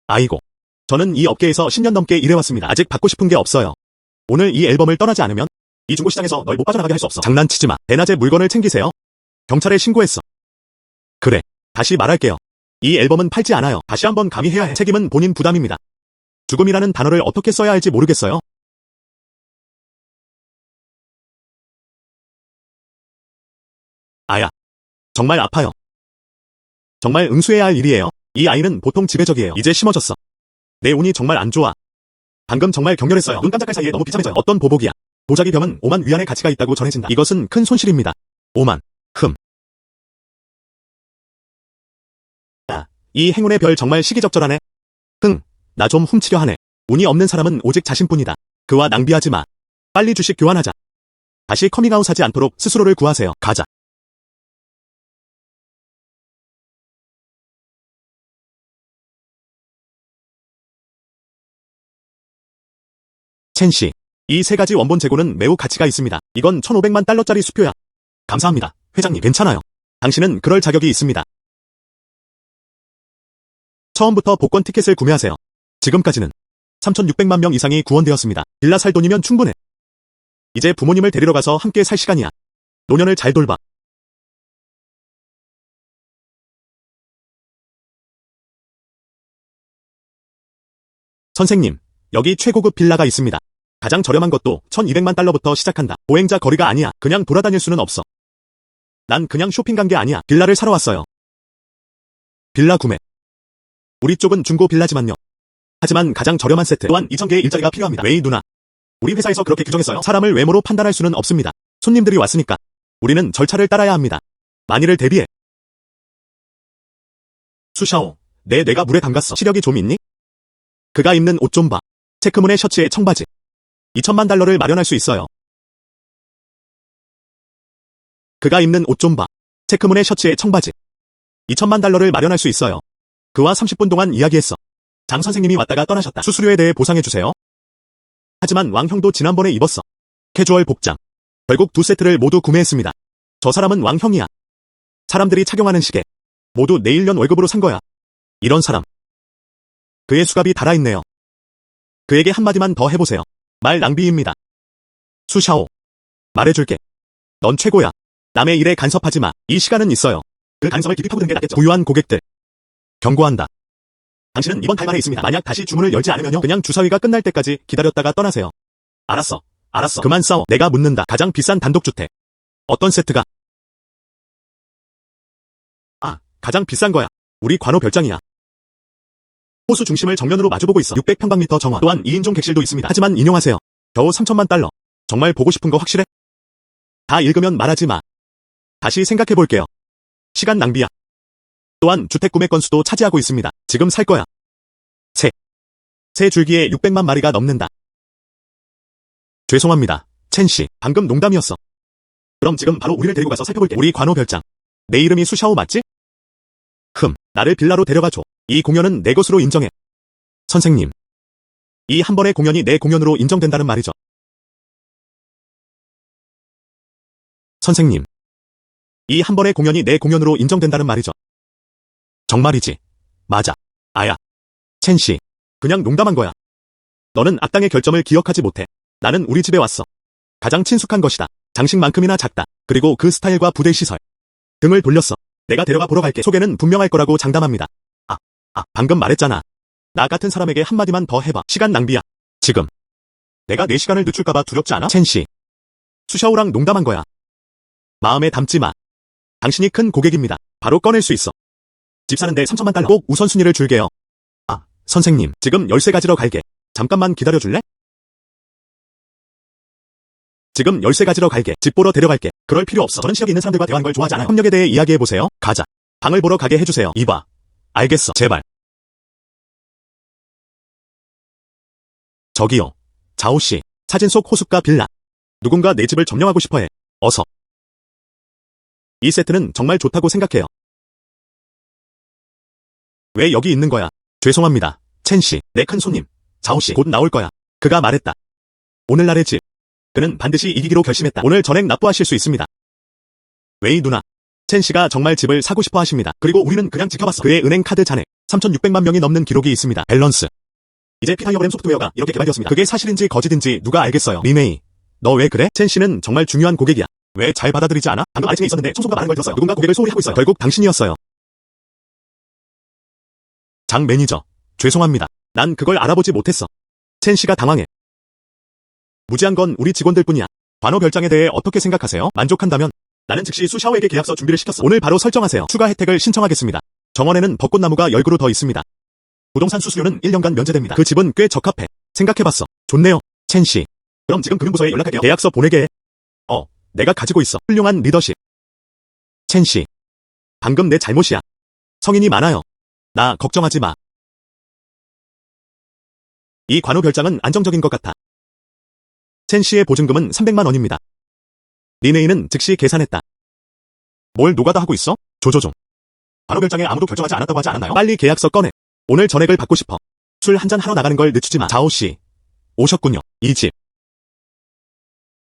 아이고. 저는 이 업계에서 10년 넘게 일해왔습니다. 아직 받고 싶은 게 없어요. 오늘 이 앨범을 떠나지 않으면 이 중고시장에서 널 못 빠져나가게 할 수 없어. 장난치지 마. 대낮에 물건을 챙기세요. 경찰에 신고했어. 그래. 다시 말할게요. 이 앨범은 팔지 않아요. 다시 한번 감히 해야 해. 책임은 본인 부담입니다. 죽음이라는 단어를 어떻게 써야 할지 모르겠어요. 아야. 정말 아파요. 정말 응수해야 할 일이에요. 이 아이는 보통 지배적이에요. 이제 심어졌어. 내 운이 정말 안 좋아. 방금 정말 격렬했어요. 눈 깜짝할 사이에 너무 비참해져요. 어떤 보복이야. 도자기 병은 5만 위안의 가치가 있다고 전해진다. 이것은 큰 손실입니다. 5만. 이 행운의 별 정말 시기적절하네. 나 좀 훔치려 하네. 운이 없는 사람은 오직 자신뿐이다. 그와 낭비하지 마. 빨리 주식 교환하자. 다시 커밍아웃 하지 않도록 스스로를 구하세요. 가자. 첸 씨. 이 세 가지 원본 재고는 매우 가치가 있습니다. 이건 1,500만 달러짜리 수표야. 감사합니다. 회장님, 괜찮아요. 당신은 그럴 자격이 있습니다. 처음부터 복권 티켓을 구매하세요. 지금까지는 3,600만 명 이상이 구원되었습니다. 빌라 살 돈이면 충분해. 이제 부모님을 데리러 가서 함께 살 시간이야. 노년을 잘 돌봐. 선생님, 여기 최고급 빌라가 있습니다. 가장 저렴한 것도 1,200만 달러부터 시작한다. 보행자 거리가 아니야. 그냥 돌아다닐 수는 없어. 난 그냥 쇼핑 간 게 아니야. 빌라를 사러 왔어요. 빌라 구매. 우리 쪽은 중고 빌라지만요. 하지만 가장 저렴한 세트 또한 2,000개의 일자리가 필요합니다. 웨이 누나. 우리 회사에서 그렇게 규정했어요. 사람을 외모로 판단할 수는 없습니다. 손님들이 왔으니까 우리는 절차를 따라야 합니다. 만일을 대비해. 수샤오, 내 뇌가 물에 담갔어. 시력이 좀 있니? 그가 입는 옷 좀 봐. 체크문의 셔츠에 청바지. 2천만 달러를 마련할 수 있어요. 그가 입는 옷 좀 봐. 체크문의 셔츠에 청바지. 2천만 달러를 마련할 수 있어요. 그와 30분 동안 이야기했어. 장 선생님이 왔다가 떠나셨다. 수수료에 대해 보상해주세요. 하지만 왕 형도 지난번에 입었어. 캐주얼 복장. 결국 두 세트를 모두 구매했습니다. 저 사람은 왕 형이야. 사람들이 착용하는 시계. 모두 내 1년 월급으로 산 거야. 이런 사람. 그의 수갑이 달아있네요. 그에게 한마디만 더 해보세요. 말 낭비입니다. 수샤오. 말해줄게. 넌 최고야. 남의 일에 간섭하지 마. 이 시간은 있어요. 그 간섭을 깊이 파고드는 게 낫겠죠. 부유한 고객들. 경고한다. 당신은 이번 달 말에 있습니다. 만약 다시 주문을 열지 않으면요. 그냥 주사위가 끝날 때까지 기다렸다가 떠나세요. 알았어. 알았어. 그만 싸워. 내가 묻는다. 가장 비싼 단독주택. 어떤 세트가? 가장 비싼 거야. 우리 관호 별장이야. 호수 중심을 정면으로 마주보고 있어. 600평방미터 정원. 또한 2인용 객실도 있습니다. 하지만 인용하세요. 겨우 3천만 달러. 정말 보고 싶은 거 확실해? 다 읽으면 말하지 마. 다시 생각해볼게요. 시간 낭비야. 또한 주택 구매 건수도 차지하고 있습니다. 지금 살 거야. 새 줄기에 600만 마리가 넘는다. 죄송합니다. 첸씨. 방금 농담이었어. 그럼 지금 바로 우리를 데리고 가서 살펴볼게. 우리 관호 별장. 내 이름이 수샤오 맞지? 나를 빌라로 데려가줘. 이 공연은 내 것으로 인정해. 선생님. 이 한 번의 공연이 내 공연으로 인정된다는 말이죠. 선생님. 이 한 번의 공연이 내 공연으로 인정된다는 말이죠. 정말이지. 맞아. 아야. 첸씨. 그냥 농담한 거야. 너는 악당의 결점을 기억하지 못해. 나는 우리 집에 왔어. 가장 친숙한 것이다. 장식만큼이나 작다. 그리고 그 스타일과 부대 시설. 등을 돌렸어. 내가 데려가 보러 갈게. 소개는 분명할 거라고 장담합니다. 방금 말했잖아. 나 같은 사람에게 한마디만 더 해봐. 시간 낭비야. 지금. 내가 내 시간을 늦출까봐 두렵지 않아? 첸씨. 수샤오랑 농담한 거야. 마음에 담지 마. 당신이 큰 고객입니다. 바로 꺼낼 수 있어. 집 사는데 3천만 달러. 꼭 우선순위를 줄게요. 선생님. 지금 열쇠 가지러 갈게. 잠깐만 기다려줄래? 지금 열쇠 가지러 갈게. 집 보러 데려갈게. 그럴 필요 없어. 저는 시력 있는 사람들과 대화하는 걸 좋아하지 않아요. 협력에 대해 이야기해보세요. 가자. 방을 보러 가게 해주세요. 이봐. 알겠어. 제발. 저기요. 자오씨. 사진 속 호숫가 빌라. 누군가 내 집을 점령하고 싶어해. 어서. 이 세트는 정말 좋다고 생각해요. 왜 여기 있는 거야? 죄송합니다. 첸씨. 내 큰 손님. 자오씨. 곧 나올 거야. 그가 말했다. 오늘날의 집. 그는 반드시 이기기로 결심했다. 오늘 전액 납부하실 수 있습니다. 웨이 누나. 첸씨가 정말 집을 사고 싶어 하십니다. 그리고 우리는 그냥 지켜봤어. 그의 은행 카드 잔액 3,600만 명이 넘는 기록이 있습니다. 밸런스. 이제 피타이어그램 소프트웨어가 이렇게 개발되었습니다. 그게 사실인지 거짓인지 누가 알겠어요. 리메이. 너 왜 그래? 첸씨는 정말 중요한 고객이야. 왜 잘 받아들이지 않아? 방금 아래층에 있었는데 청소가 많은 걸 들었어요. 누군가 고객을 소홀히 하고 있어요. 결국 당신이었어요. 장 매니저. 죄송합니다. 난 그걸 알아보지 못했어. 첸씨가 당황해. 무지한 건 우리 직원들 뿐이야. 관호 별장에 대해 어떻게 생각하세요? 만족한다면 나는 즉시 수샤오에게 계약서 준비를 시켰어. 오늘 바로 설정하세요. 추가 혜택을 신청하겠습니다. 정원에는 벚꽃나무가 10그루 더 있습니다. 부동산 수수료는 1년간 면제됩니다. 그 집은 꽤 적합해. 생각해봤어. 좋네요. 첸씨. 그럼 지금 금융부서에 연락할게요. 계약서 보내게 해. 내가 가지고 있어. 훌륭한 리더십. 첸씨. 방금 내 잘못이야. 성인이 많아요. 나 걱정하지 마. 이 관호 별장은 안정적인 것 같아. 첸씨의 보증금은 300만 원입니다. 리네이는 즉시 계산했다. 뭘 노가다 하고 있어? 조조종. 관호 별장에 아무도 결정하지 않았다고 하지 않았나요? 빨리 계약서 꺼내. 오늘 전액을 받고 싶어. 술 한잔 하러 나가는 걸 늦추지 마. 자오씨. 오셨군요. 이 집.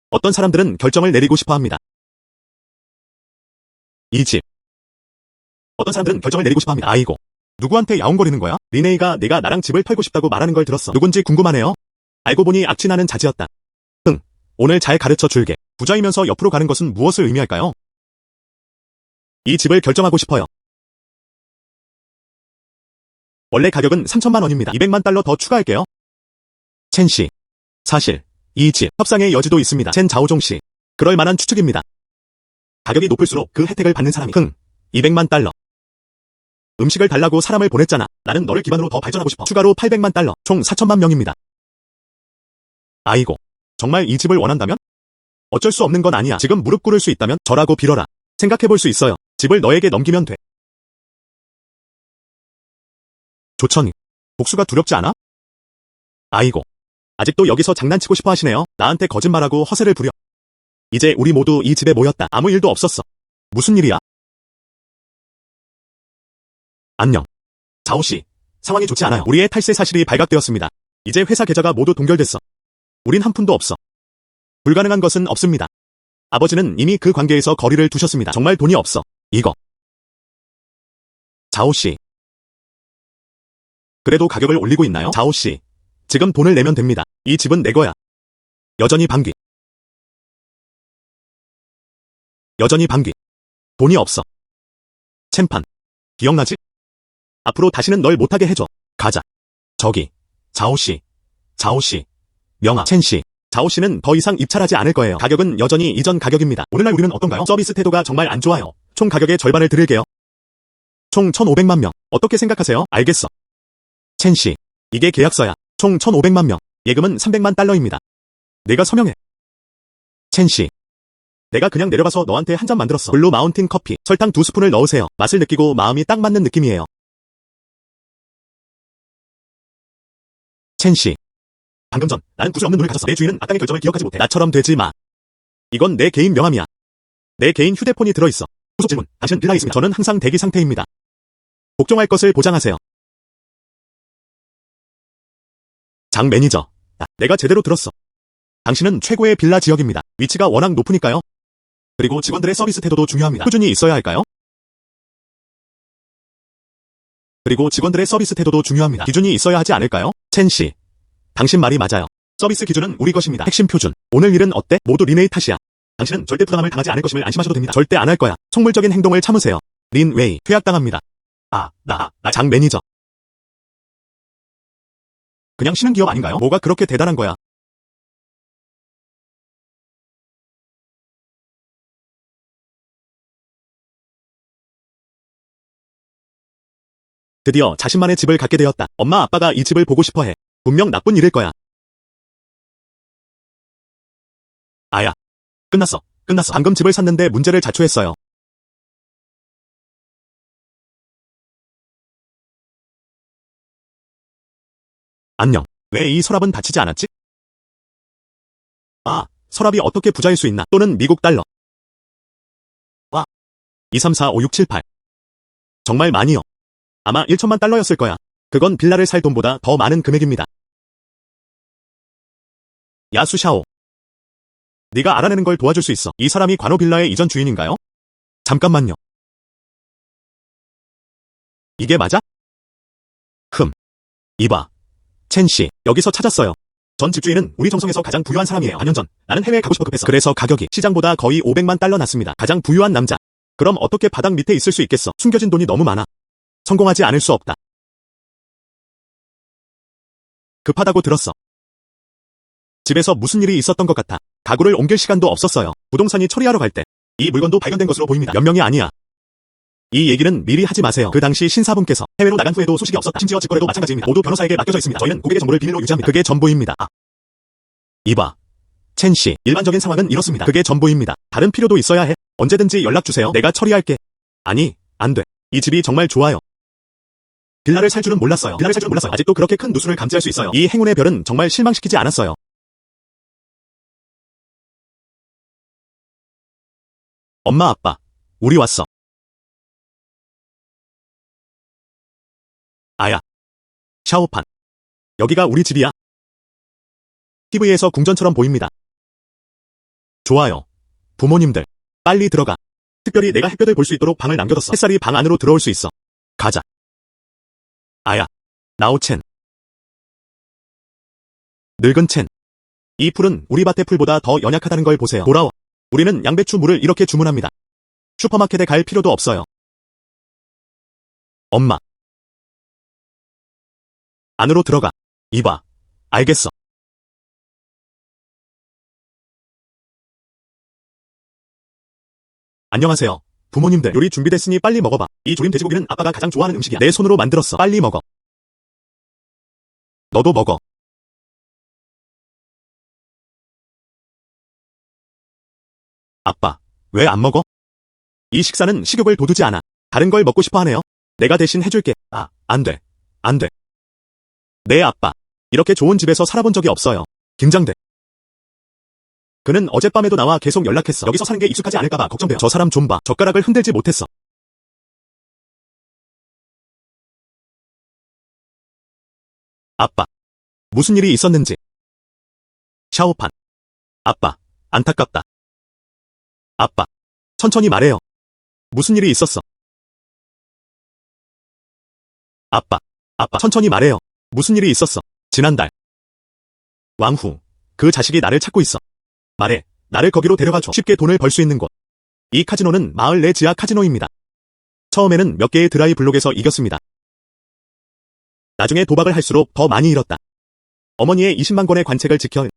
어떤 사람들은 결정을 내리고 싶어 합니다. 이 집. 어떤 사람들은 결정을 내리고 싶어 합니다. 아이고. 누구한테 야옹거리는 거야? 리네이가 내가 나랑 집을 털고 싶다고 말하는 걸 들었어. 누군지 궁금하네요. 알고 보니 악취나는 자지였다. 응, 오늘 잘 가르쳐 줄게. 부자이면서 옆으로 가는 것은 무엇을 의미할까요? 이 집을 결정하고 싶어요. 원래 가격은 3천만 원입니다. 200만 달러 더 추가할게요. 첸 씨. 사실 이 집 협상의 여지도 있습니다. 첸 자오종 씨. 그럴 만한 추측입니다. 가격이 높을수록 그 혜택을 받는 사람이 200만 달러. 음식을 달라고 사람을 보냈잖아. 나는 너를 기반으로 더 발전하고 싶어. 추가로 800만 달러. 총 4천만 명입니다. 아이고. 정말 이 집을 원한다면? 어쩔 수 없는 건 아니야. 지금 무릎 꿇을 수 있다면 저라고 빌어라. 생각해볼 수 있어요. 집을 너에게 넘기면 돼. 조천이. 복수가 두렵지 않아? 아이고. 아직도 여기서 장난치고 싶어 하시네요. 나한테 거짓말하고 허세를 부려. 이제 우리 모두 이 집에 모였다. 아무 일도 없었어. 무슨 일이야? 안녕. 자오씨. 상황이 좋지 않아요. 우리의 탈세 사실이 발각되었습니다. 이제 회사 계좌가 모두 동결됐어. 우린 한 푼도 없어. 불가능한 것은 없습니다. 아버지는 이미 그 관계에서 거리를 두셨습니다. 정말 돈이 없어. 이거. 자오씨. 그래도 가격을 올리고 있나요? 자오씨. 지금 돈을 내면 됩니다. 이 집은 내 거야. 여전히 방귀. 여전히 방귀. 돈이 없어. 챔판. 기억나지? 앞으로 다시는 널 못하게 해줘. 가자. 저기. 자오씨. 자오씨. 명아. 첸씨. 자오씨는 더 이상 입찰하지 않을 거예요. 가격은 여전히 이전 가격입니다. 오늘날 우리는 어떤가요? 서비스 태도가 정말 안 좋아요. 총 가격의 절반을 드릴게요. 총 1,500만 명. 어떻게 생각하세요? 알겠어. 첸씨. 이게 계약서야. 총 1,500만 명. 예금은 300만 달러입니다. 내가 서명해. 첸씨. 내가 그냥 내려가서 너한테 한 잔 만들었어. 블루 마운틴 커피. 설탕 2스푼을 넣으세요. 맛을 느끼고 마음이 딱 맞는 느낌이에요. 첸씨. 방금 전 나는 구슬 없는 눈을 가졌어. 내 주인은 악당의 결정을 기억하지 못해. 나처럼 되지 마. 이건 내 개인 명함이야. 내 개인 휴대폰이 들어있어. 후속 질문. 당신은 빌라에 있습니다. 저는 항상 대기 상태입니다. 복종할 것을 보장하세요. 장 매니저. 내가 제대로 들었어. 당신은 최고의 빌라 지역입니다. 위치가 워낙 높으니까요. 그리고 직원들의 서비스 태도도 중요합니다. 꾸준히 있어야 할까요? 그리고 직원들의 서비스 태도도 중요합니다. 기준이 있어야 하지 않을까요? 첸씨. 당신 말이 맞아요. 서비스 기준은 우리 것입니다. 핵심 표준. 오늘 일은 어때? 모두 리네이 탓이야. 당신은 절대 부당함을 당하지 않을 것임을 안심하셔도 됩니다. 절대 안 할 거야. 속물적인 행동을 참으세요. 린 웨이. 퇴학당합니다. 나 장 매니저. 그냥 쉬는 기업 아닌가요? 뭐가 그렇게 대단한 거야? 드디어 자신만의 집을 갖게 되었다. 엄마 아빠가 이 집을 보고 싶어해. 분명 나쁜 일일 거야. 아야. 끝났어. 방금 집을 샀는데 문제를 자초했어요. 안녕. 왜 이 서랍은 닫히지 않았지? 서랍이 어떻게 부자일 수 있나? 또는 미국 달러. 2, 3, 4, 5, 6, 7, 8. 정말 많이요. 아마 1천만 달러였을 거야. 그건 빌라를 살 돈보다 더 많은 금액입니다. 야수샤오. 네가 알아내는 걸 도와줄 수 있어. 이 사람이 관호 빌라의 이전 주인인가요? 잠깐만요. 이게 맞아? 이봐. 첸씨, 여기서 찾았어요. 전 집주인은 우리 정성에서 가장 부유한 사람이에요. 4년 전 나는 해외에 가고 싶어 급했어. 그래서 가격이 시장보다 거의 500만 달러 났습니다. 가장 부유한 남자. 그럼 어떻게 바닥 밑에 있을 수 있겠어? 숨겨진 돈이 너무 많아. 성공하지 않을 수 없다. 급하다고 들었어. 집에서 무슨 일이 있었던 것 같아. 가구를 옮길 시간도 없었어요. 부동산이 처리하러 갈 때. 이 물건도 발견된 것으로 보입니다. 몇 명이 아니야. 이 얘기는 미리 하지 마세요. 그 당시 신사분께서 해외로 나간 후에도 소식이 없었다. 심지어 직거래도 마찬가지입니다. 모두 변호사에게 맡겨져 있습니다. 저희는 고객의 정보를 비밀로 유지합니다. 그게 전부입니다. 이봐. 첸씨, 일반적인 상황은 이렇습니다. 그게 전부입니다. 다른 필요도 있어야 해. 언제든지 연락주세요. 내가 처리할게. 아니, 안 돼. 이 집이 정말 좋아요. 빌라를 살 줄은 몰랐어요. 아직도 그렇게 큰 누수를 감지할 수 있어요. 이 행운의 별은 정말 실망시키지 않았어요. 엄마 아빠, 우리 왔어. 아야. 샤오판. 여기가 우리 집이야. TV에서 궁전처럼 보입니다. 좋아요. 부모님들, 빨리 들어가. 특별히 내가 햇볕을 볼 수 있도록 방을 남겨뒀어. 햇살이 방 안으로 들어올 수 있어. 가자. 나오첸. 늙은 첸. 이 풀은 우리 밭의 풀보다 더 연약하다는 걸 보세요. 돌아와. 우리는 양배추 물을 이렇게 주문합니다. 슈퍼마켓에 갈 필요도 없어요. 엄마. 안으로 들어가. 이봐. 알겠어. 안녕하세요. 부모님들, 요리 준비됐으니 빨리 먹어봐. 이 조림 돼지고기는 아빠가 가장 좋아하는 음식이야. 내 손으로 만들었어. 빨리 먹어. 너도 먹어. 아빠, 왜 안 먹어? 이 식사는 식욕을 돋우지 않아. 다른 걸 먹고 싶어 하네요. 내가 대신 해줄게. 안 돼. 안 돼. 네, 아빠. 이렇게 좋은 집에서 살아본 적이 없어요. 긴장돼. 그는 어젯밤에도 나와 계속 연락했어. 여기서 사는 게 익숙하지 않을까봐 걱정돼요. 저 사람 좀 봐. 젓가락을 흔들지 못했어. 아빠. 무슨 일이 있었는지. 샤오판. 아빠. 안타깝다. 아빠. 천천히 말해요. 무슨 일이 있었어? 아빠. 아빠. 천천히 말해요. 무슨 일이 있었어? 지난달. 왕후. 그 자식이 나를 찾고 있어. 말해. 나를 거기로 데려가줘. 쉽게 돈을 벌 수 있는 곳. 이 카지노는 마을 내 지하 카지노입니다. 처음에는 몇 개의 드라이 블록에서 이겼습니다. 나중에 도박을 할수록 더 많이 잃었다. 어머니의 20만 권의 관책을 지켜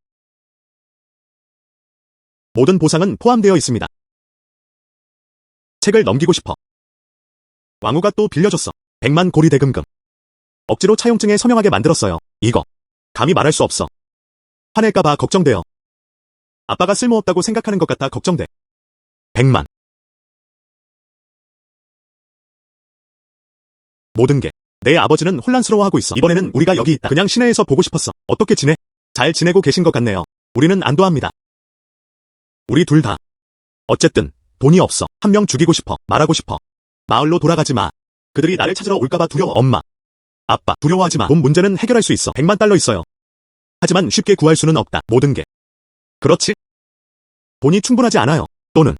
모든 보상은 포함되어 있습니다. 책을 넘기고 싶어. 왕후가 또 빌려줬어. 100만 고리 대금금. 억지로 차용증에 서명하게 만들었어요. 이거. 감히 말할 수 없어. 화낼까봐 걱정돼요. 아빠가 쓸모없다고 생각하는 것 같아 걱정돼. 100만. 모든 게. 내 아버지는 혼란스러워하고 있어. 이번에는 우리가 여기 있다. 그냥 시내에서 보고 싶었어. 어떻게 지내? 잘 지내고 계신 것 같네요. 우리는 안도합니다. 우리 둘 다. 어쨌든 돈이 없어. 한 명 죽이고 싶어. 말하고 싶어. 마을로 돌아가지 마. 그들이 나를 찾으러 올까봐 두려워. 엄마. 아빠. 두려워하지 마. 돈 문제는 해결할 수 있어. 100만 달러 있어요. 하지만 쉽게 구할 수는 없다. 모든 게. 그렇지? 돈이 충분하지 않아요. 또는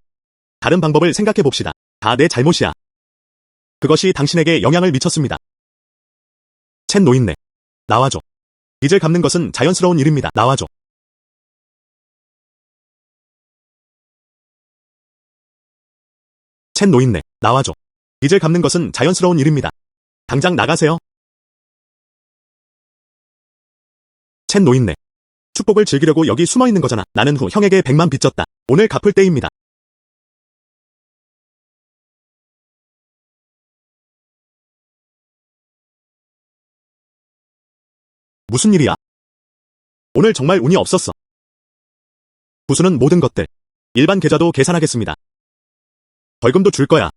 다른 방법을 생각해 봅시다. 다 내 잘못이야. 그것이 당신에게 영향을 미쳤습니다. 첸 노인네. 나와줘. 빚을 갚는 것은 자연스러운 일입니다. 나와줘. 첸 노인네. 나와줘. 빚을 갚는 것은 자연스러운 일입니다. 당장 나가세요. 첸 노인네. 축복을 즐기려고 여기 숨어 있는 거잖아. 나는 후 형에게 100만 빚졌다. 오늘 갚을 때입니다. 무슨 일이야? 오늘 정말 운이 없었어. 부수는 모든 것들. 일반 계좌도 계산하겠습니다. 벌금도 줄 거야.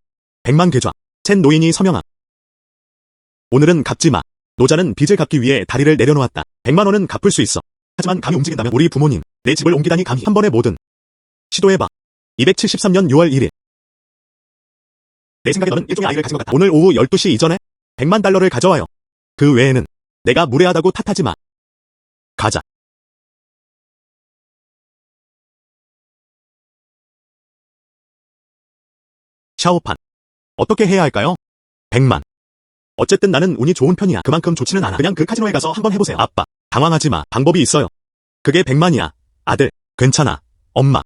100만 계좌. 첸 노인이 서명함. 오늘은 갚지 마. 노자는 빚을 갚기 위해 다리를 내려놓았다. 100만 원은 갚을 수 있어. 하지만 감이 움직인다면 우리 부모님, 내 집을 옮기다니 감히 한 번에 뭐든. 시도해봐. 273년 6월 1일. 내 생각에 너는 일종의 아이를 가진 것 같아. 오늘 오후 12시 이전에 100만 달러를 가져와요. 그 외에는 내가 무례하다고 탓하지 마. 가자. 샤오판. 어떻게 해야 할까요? 100만. 어쨌든 나는 운이 좋은 편이야. 그만큼 좋지는 않아. 그냥 그 카지노에 가서 한번 해보세요. 아빠. 당황하지 마. 방법이 있어요. 그게 100만이야. 아들. 괜찮아. 엄마.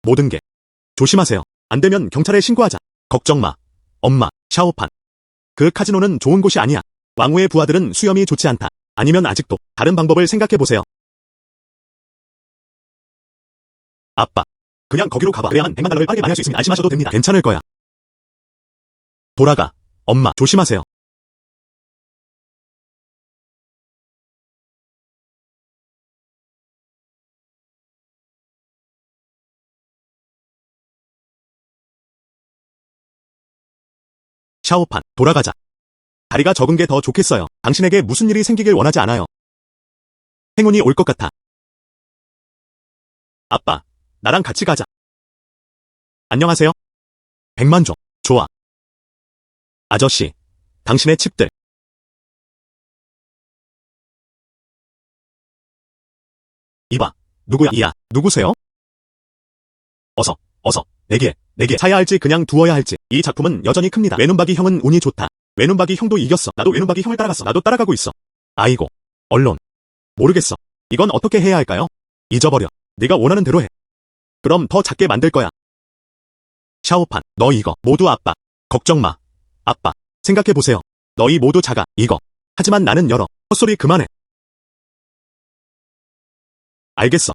모든 게. 조심하세요. 안 되면 경찰에 신고하자. 걱정 마. 엄마. 샤오판. 그 카지노는 좋은 곳이 아니야. 왕후의 부하들은 수염이 좋지 않다. 아니면 아직도 다른 방법을 생각해보세요. 아빠. 그냥 거기로 가봐. 그래야만 100만 달러를 빠르게 만회할 수 있습니다. 안심하셔도 됩니다. 괜찮을 거야. 돌아가. 엄마. 조심하세요. 샤오판. 돌아가자. 다리가 적은 게 더 좋겠어요. 당신에게 무슨 일이 생기길 원하지 않아요. 행운이 올 것 같아. 아빠. 나랑 같이 가자. 안녕하세요. 100만 줘. 좋아. 아저씨. 당신의 칩들. 이봐. 누구야? 이야. 누구세요? 어서. 내게 사야 할지 그냥 두어야 할지. 이 작품은 여전히 큽니다. 외눈박이 형은 운이 좋다. 외눈박이 형도 이겼어. 나도 외눈박이 형을 따라갔어. 나도 따라가고 있어. 아이고. 언론. 모르겠어. 이건 어떻게 해야 할까요? 잊어버려. 네가 원하는 대로 해. 그럼 더 작게 만들 거야. 샤오판, 너 이거 모두 아빠. 걱정 마. 아빠, 생각해보세요. 너희 모두 작아, 이거. 하지만 나는 열어. 헛소리 그만해. 알겠어.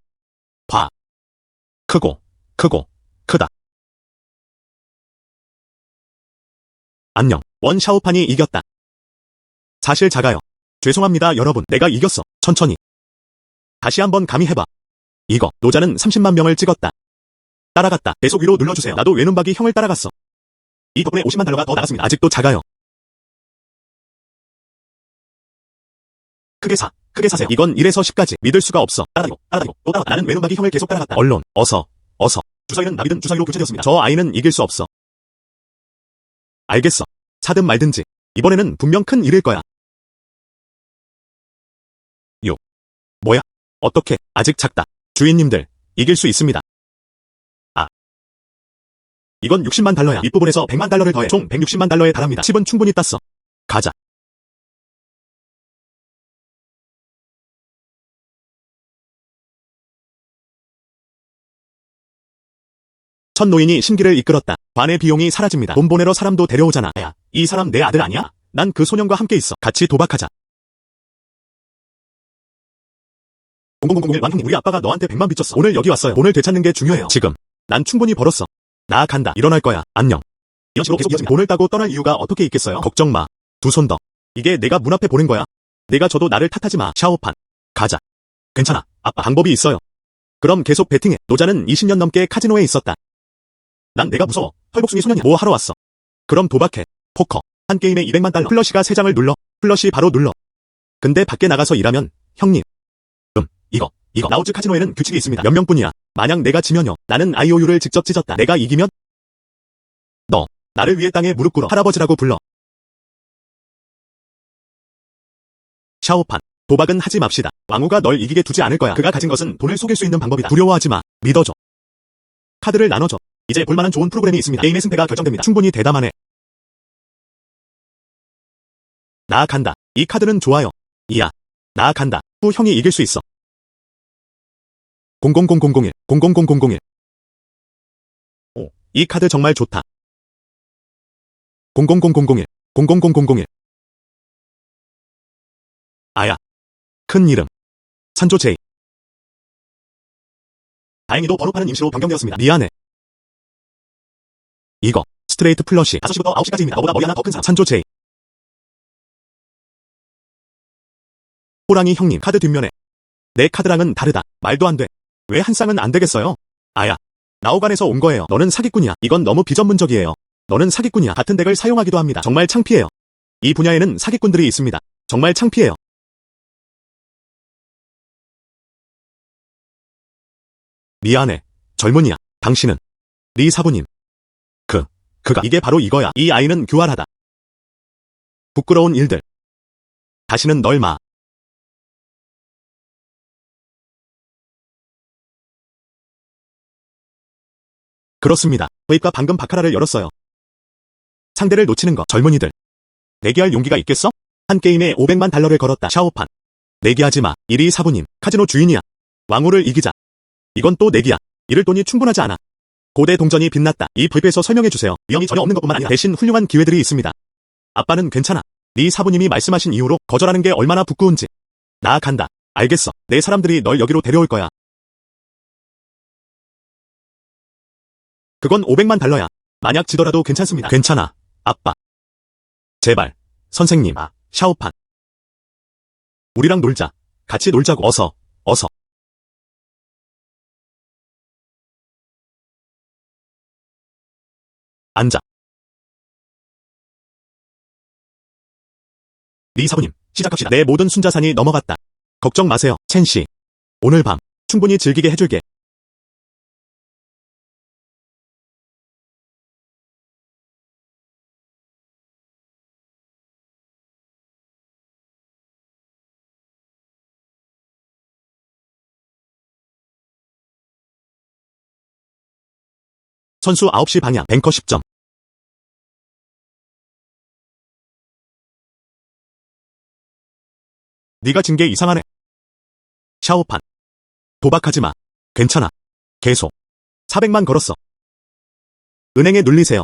봐. 크고, 크다. 안녕. 원 샤오판이 이겼다. 사실 작아요. 죄송합니다, 여러분. 내가 이겼어. 천천히. 다시 한번 감히 해봐. 이거, 노자는 30만 명을 찍었다. 따라갔다. 계속 위로 눌러주세요. 나도 외눈박이 형을 따라갔어. 이 덕분에 50만 달러가 더 나갔습니다. 아직도 작아요. 크게 사세요. 이건 1에서 10까지. 믿을 수가 없어. 따라다니고, 또 따라가. 나는 외눈박이 형을 계속 따라갔다. 언론, 어서. 주사위는 나비든 주사위로 교체되었습니다. 저 아이는 이길 수 없어. 알겠어. 사든 말든지. 이번에는 분명 큰 일일 거야. 뭐야? 어떻게? 아직 작다. 주인님들, 이길 수 있습니다. 아. 이건 60만 달러야. 윗부분에서 100만 달러를 더해 총 160만 달러에 달합니다. 칩은 충분히 땄어. 가자. 첫 노인이 심기를 이끌었다. 관의 비용이 사라집니다. 돈 보내러 사람도 데려오잖아. 야, 이 사람 내 아들 아니야? 난 그 소년과 함께 있어. 같이 도박하자. 0001 왕형님, 우리 아빠가 너한테 100만 빚졌어. 오늘 여기 왔어요. 돈을 되찾는 게 중요해요. 지금. 난 충분히 벌었어. 나 간다. 일어날 거야. 안녕. 이런 식으로 계속 이어집니다. 돈을 따고 떠날 이유가 어떻게 있겠어요? 걱정 마. 두 손 더. 이게 내가 문 앞에 보낸 거야. 내가 져도 나를 탓하지 마. 샤오판. 가자. 괜찮아. 아빠, 방법이 있어요. 그럼 계속 베팅해. 노자는 20년 넘게 카지노에 있었다. 난 내가 무서워. 털복숭이 소년이야. 뭐 하러 왔어? 그럼 도박해. 포커. 한 게임에 200만 달러. 플러시가 3장을 눌러. 플러시 바로 눌러. 근데 밖에 나가서 일하면, 형님. 이거. 라우즈 카지노에는 규칙이 있습니다. 몇 명뿐이야. 만약 내가 지면요. 나는 IOU를 직접 찢었다. 내가 이기면? 너. 나를 위해 땅에 무릎 꿇어. 할아버지라고 불러. 샤오판. 도박은 하지 맙시다. 왕후가 널 이기게 두지 않을 거야. 그가 가진 것은 돈을 속일 수 있는 방법이다. 두려워하지 마. 믿어줘. 카드를 나눠줘. 이제 볼만한 좋은 프로그램이 있습니다. 게임의 승패가 결정됩니다. 충분히 대담하네. 나 간다. 이 카드는 좋아요. 이야. 나 간다. 후 형이 이길 수 있어. 000001. 오, 이 카드 정말 좋다. 000001. 아야. 큰 이름. 산조 제이. 다행히도 번호판은 임시로 변경되었습니다. 미안해. 이거. 스트레이트 플러시. 5시부터 9시까지입니다. 너보다 머리 하나 더 큰 사람. 산조 제이. 호랑이 형님. 카드 뒷면에. 내 카드랑은 다르다. 말도 안 돼. 왜 한 쌍은 안 되겠어요? 아야. 나오간에서 온 거예요. 너는 사기꾼이야. 이건 너무 비전문적이에요. 너는 사기꾼이야. 같은 덱을 사용하기도 합니다. 정말 창피해요. 이 분야에는 사기꾼들이 있습니다. 정말 창피해요. 미안해. 젊은이야. 당신은. 리 사부님. 그가. 이게 바로 이거야. 이 아이는 교활하다. 부끄러운 일들. 다시는 널 마. 그렇습니다. 회입과 방금 바카라를 열었어요. 상대를 놓치는 거. 젊은이들. 내기할 용기가 있겠어? 한 게임에 500만 달러를 걸었다. 샤오판. 내기하지 마. 이리 사부님. 카지노 주인이야. 왕후를 이기자. 이건 또 내기야. 잃을 돈이 충분하지 않아. 고대 동전이 빛났다. 이 브이프에서 설명해주세요. 위험이 전혀 없는 것뿐만 아니라 대신 훌륭한 기회들이 있습니다. 아빠는 괜찮아. 네 사부님이 말씀하신 이유로 거절하는 게 얼마나 부끄운지. 나 간다. 알겠어. 내 사람들이 널 여기로 데려올 거야. 그건 500만 달러야. 만약 지더라도 괜찮습니다. 괜찮아. 아빠. 제발. 선생님. 샤오판. 우리랑 놀자. 같이 놀자고. 어서. 앉아. 리 사부님, 시작합시다. 내 모든 순자산이 넘어갔다. 걱정 마세요, 첸씨. 오늘 밤, 충분히 즐기게 해줄게. 선수 9시 방향, 뱅커 10점. 네가 진 게 이상하네. 샤오판. 도박하지 마. 괜찮아. 계속. 400만 걸었어. 은행에 눌리세요.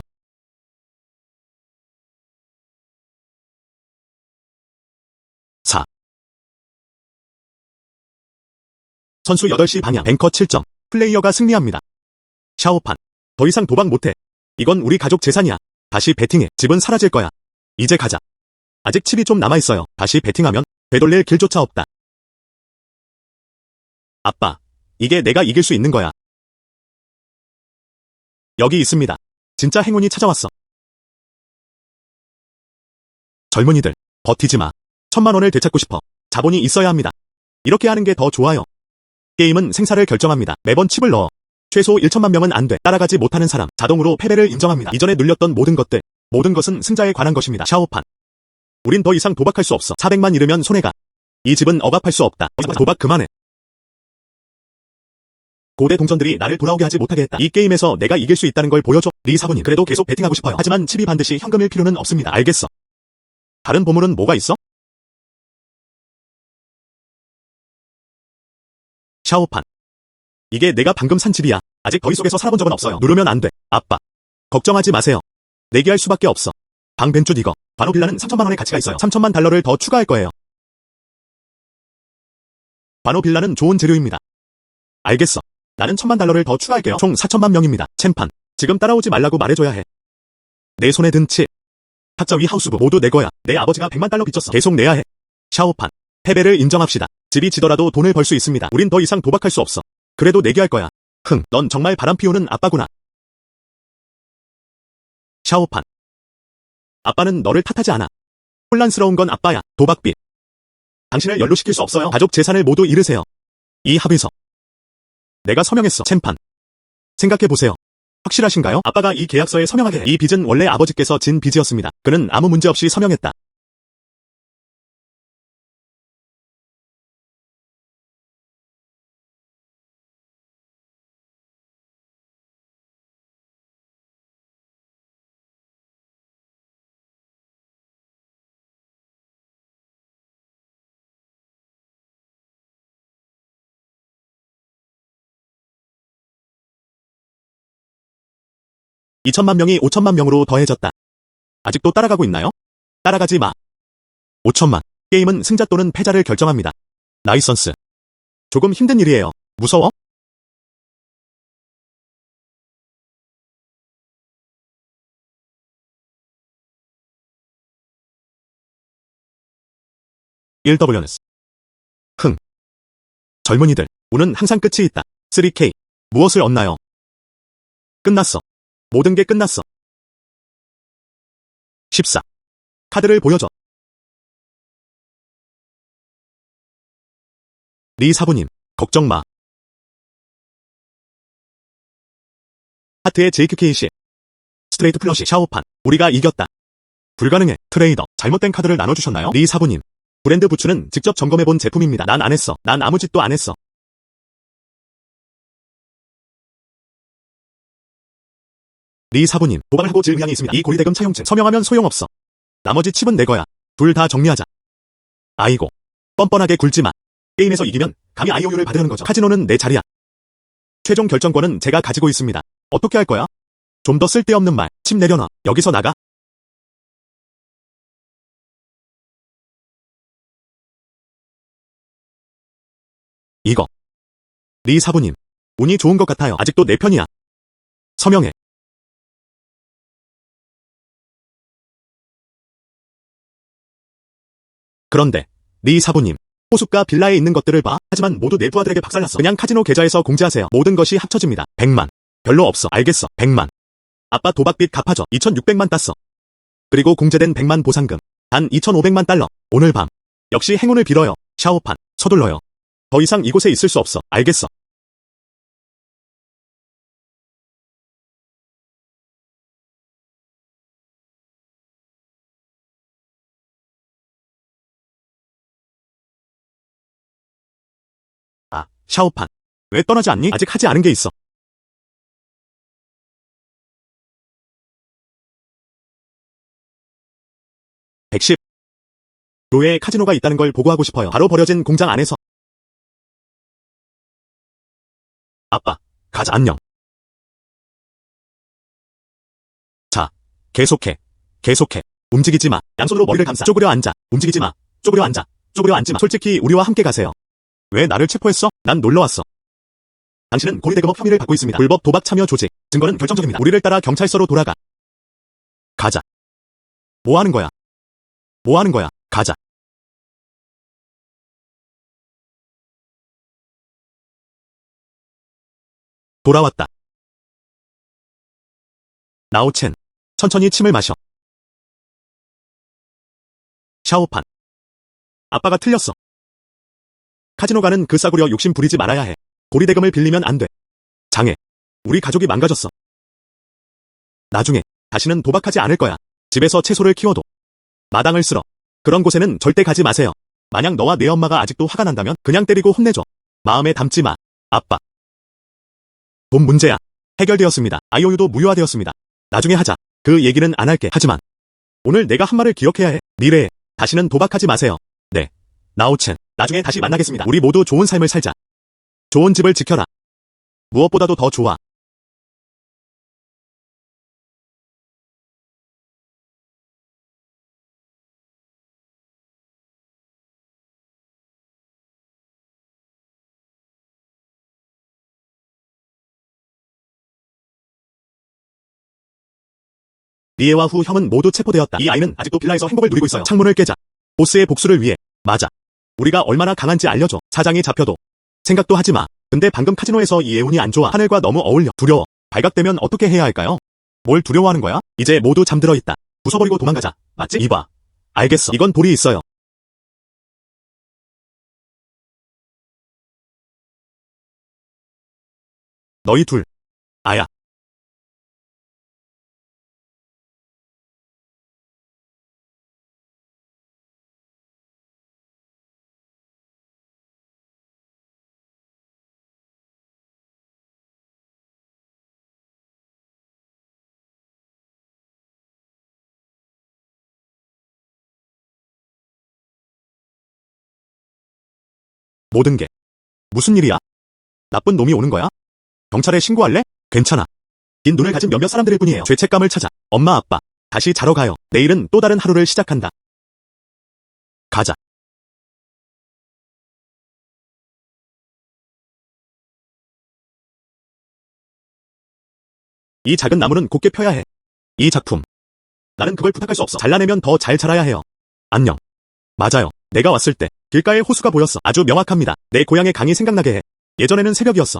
선수 8시 방향, 뱅커 7점. 플레이어가 승리합니다. 샤오판. 더 이상 도박 못해. 이건 우리 가족 재산이야. 다시 베팅해. 집은 사라질 거야. 이제 가자. 아직 칩이 좀 남아있어요. 다시 베팅하면 되돌릴 길조차 없다. 아빠, 이게 내가 이길 수 있는 거야. 여기 있습니다. 진짜 행운이 찾아왔어. 젊은이들, 버티지 마. 1000만 원을 되찾고 싶어. 자본이 있어야 합니다. 이렇게 하는 게 더 좋아요. 게임은 생사를 결정합니다. 매번 칩을 넣어. 최소 1천만 명은 안 돼. 따라가지 못하는 사람, 자동으로 패배를 인정합니다. 이전에 눌렸던 모든 것들, 모든 것은 승자에 관한 것입니다. 샤오판. 우린 더 이상 도박할 수 없어. 400만 잃으면 손해가. 이 집은 억압할 수 없다. 도박 그만해. 고대 동전들이 나를 돌아오게 하지 못하게 했다. 이 게임에서 내가 이길 수 있다는 걸 보여줘. 리 사부님, 그래도 계속 베팅하고 싶어요. 하지만 칩이 반드시 현금일 필요는 없습니다. 알겠어. 다른 보물은 뭐가 있어? 샤오판. 이게 내가 방금 산 집이야. 아직 더위 속에서 살아본 적은 없어요. 누르면 안 돼. 아빠. 걱정하지 마세요. 내기할 수밖에 없어. 방 벤쭈 이거. 바로 빌라는 3천만 원의 가치가 있어요. 3천만 달러를 더 추가할 거예요. 바노 빌라는 좋은 재료입니다. 알겠어. 나는 1000만 달러를 더 추가할게요. 총 4천만 명입니다. 챔판. 지금 따라오지 말라고 말해줘야 해. 내 손에 든 칩. 탁자 위 하우스부 모두 내 거야. 내 아버지가 100만 달러 빚졌어. 계속 내야 해. 샤오판. 패배를 인정합시다. 집이 지더라도 돈을 벌 수 있습니다. 우린 더 이상 도박할 수 없어. 그래도 내기할 거야. 넌 정말 바람 피우는 아빠구나. 샤오판. 아빠는 너를 탓하지 않아. 혼란스러운 건 아빠야. 도박빚. 당신을 연루시킬 수 없어요. 가족 재산을 모두 잃으세요. 이 합의서. 내가 서명했어. 챔판. 생각해보세요. 확실하신가요? 아빠가 이 계약서에 서명하게 해. 이 빚은 원래 아버지께서 진 빚이었습니다. 그는 아무 문제 없이 서명했다. (2천만 명이 5천만 명으로 더해졌다. 아직도 따라가고 있나요? 따라가지 마. 5천만. 게임은 승자 또는 패자를 결정합니다. 나이선스. 조금 힘든 일이에요. 무서워? (1WS) 젊은이들, 운은 항상 끝이 있다. 3K. 무엇을 얻나요? 끝났어. 모든 게 끝났어. 14. 카드를 보여줘. 리 사부님, 걱정 마. 하트의 JQK10. 스트레이트 플러시 샤오판. 우리가 이겼다. 불가능해. 트레이더. 잘못된 카드를 나눠주셨나요? 리 사부님. 브랜드 부츠는 직접 점검해본 제품입니다. 난 안 했어. 난 아무 짓도 안 했어. 리 사부님, 도박을 하고 질병이 있습니다. 이 고리대금 차용증 서명하면 소용없어. 나머지 칩은 내 거야. 둘 다 정리하자. 아이고. 뻔뻔하게 굴지 마. 게임에서 이기면 감히 IOU를 받으려는 거죠. 카지노는 내 자리야. 최종 결정권은 제가 가지고 있습니다. 어떻게 할 거야? 좀 더 쓸데없는 말. 칩 내려놔. 여기서 나가. 이거. 리 사부님. 운이 좋은 것 같아요. 아직도 내 편이야. 서명해. 그런데 리 사부님. 호숫가 빌라에 있는 것들을 봐. 하지만 모두 내 부하들에게 박살났어. 그냥 카지노 계좌에서 공지하세요. 모든 것이 합쳐집니다. 100만. 별로 없어. 알겠어. 100만. 아빠 도박빚 갚아줘. 2600만 땄어. 그리고 공제된 100만 보상금. 단 2500만 달러. 오늘 밤. 역시 행운을 빌어요. 샤오판. 서둘러요. 더 이상 이곳에 있을 수 없어. 알겠어. 아, 샤오판. 왜 떠나지 않니? 아직 하지 않은 게 있어. 110. 로에 카지노가 있다는 걸 보고하고 싶어요. 바로 버려진 공장 안에서. 아빠, 가자. 안녕. 자, 계속해. 움직이지 마. 양손으로 머리를 감싸. 쪼그려 앉아. 움직이지 마. 쪼그려 앉아. 쪼그려 앉지 마. 솔직히 우리와 함께 가세요. 왜 나를 체포했어? 난 놀러 왔어. 당신은 고리대금업 혐의를 받고 있습니다. 불법 도박 참여 조직. 증거는 결정적입니다. 우리를 따라 경찰서로 돌아가. 가자. 뭐 하는 거야? 가자. 돌아왔다. 나오첸. 천천히 침을 마셔. 샤오판. 아빠가 틀렸어. 카지노 가는 그 싸구려 욕심 부리지 말아야 해. 고리대금을 빌리면 안 돼. 장애. 우리 가족이 망가졌어. 나중에 다시는 도박하지 않을 거야. 집에서 채소를 키워도. 마당을 쓸어. 그런 곳에는 절대 가지 마세요. 만약 너와 내 엄마가 아직도 화가 난다면 그냥 때리고 혼내줘. 마음에 담지 마. 아빠. 돈 문제야. 해결되었습니다. IOU도 무효화되었습니다. 나중에 하자. 그 얘기는 안 할게. 하지만 오늘 내가 한 말을 기억해야 해. 미래에 다시는 도박하지 마세요. 네. 나오첸. 나중에 다시 만나겠습니다. 우리 모두 좋은 삶을 살자. 좋은 집을 지켜라. 무엇보다도 더 좋아. 리에와 후 형은 모두 체포되었다. 이 아이는 아직도 빌라에서 행복을 누리고 있어요. 창문을 깨자. 보스의 복수를 위해. 맞아. 우리가 얼마나 강한지 알려줘. 사장이 잡혀도 생각도 하지 마. 근데 방금 카지노에서 이해운이 안 좋아. 하늘과 너무 어울려. 두려워. 발각되면 어떻게 해야 할까요? 뭘 두려워하는 거야? 이제 모두 잠들어 있다. 부숴버리고 도망가자. 맞지? 이봐. 알겠어. 이건 돌이 있어요. 너희 둘. 아야. 모든 게 무슨 일이야? 나쁜 놈이 오는 거야? 경찰에 신고할래? 괜찮아. 긴 눈을 가진 몇몇 사람들일 뿐이에요. 죄책감을 찾아. 엄마 아빠. 다시 자러 가요. 내일은 또 다른 하루를 시작한다. 가자. 이 작은 나무는 곧게 펴야 해. 이 작품. 나는 그걸 부탁할 수 없어. 잘라내면 더 잘 자라야 해요. 안녕. 맞아요. 내가 왔을 때 길가에 호수가 보였어. 아주 명확합니다. 내 고향의 강이 생각나게 해. 예전에는 새벽이었어.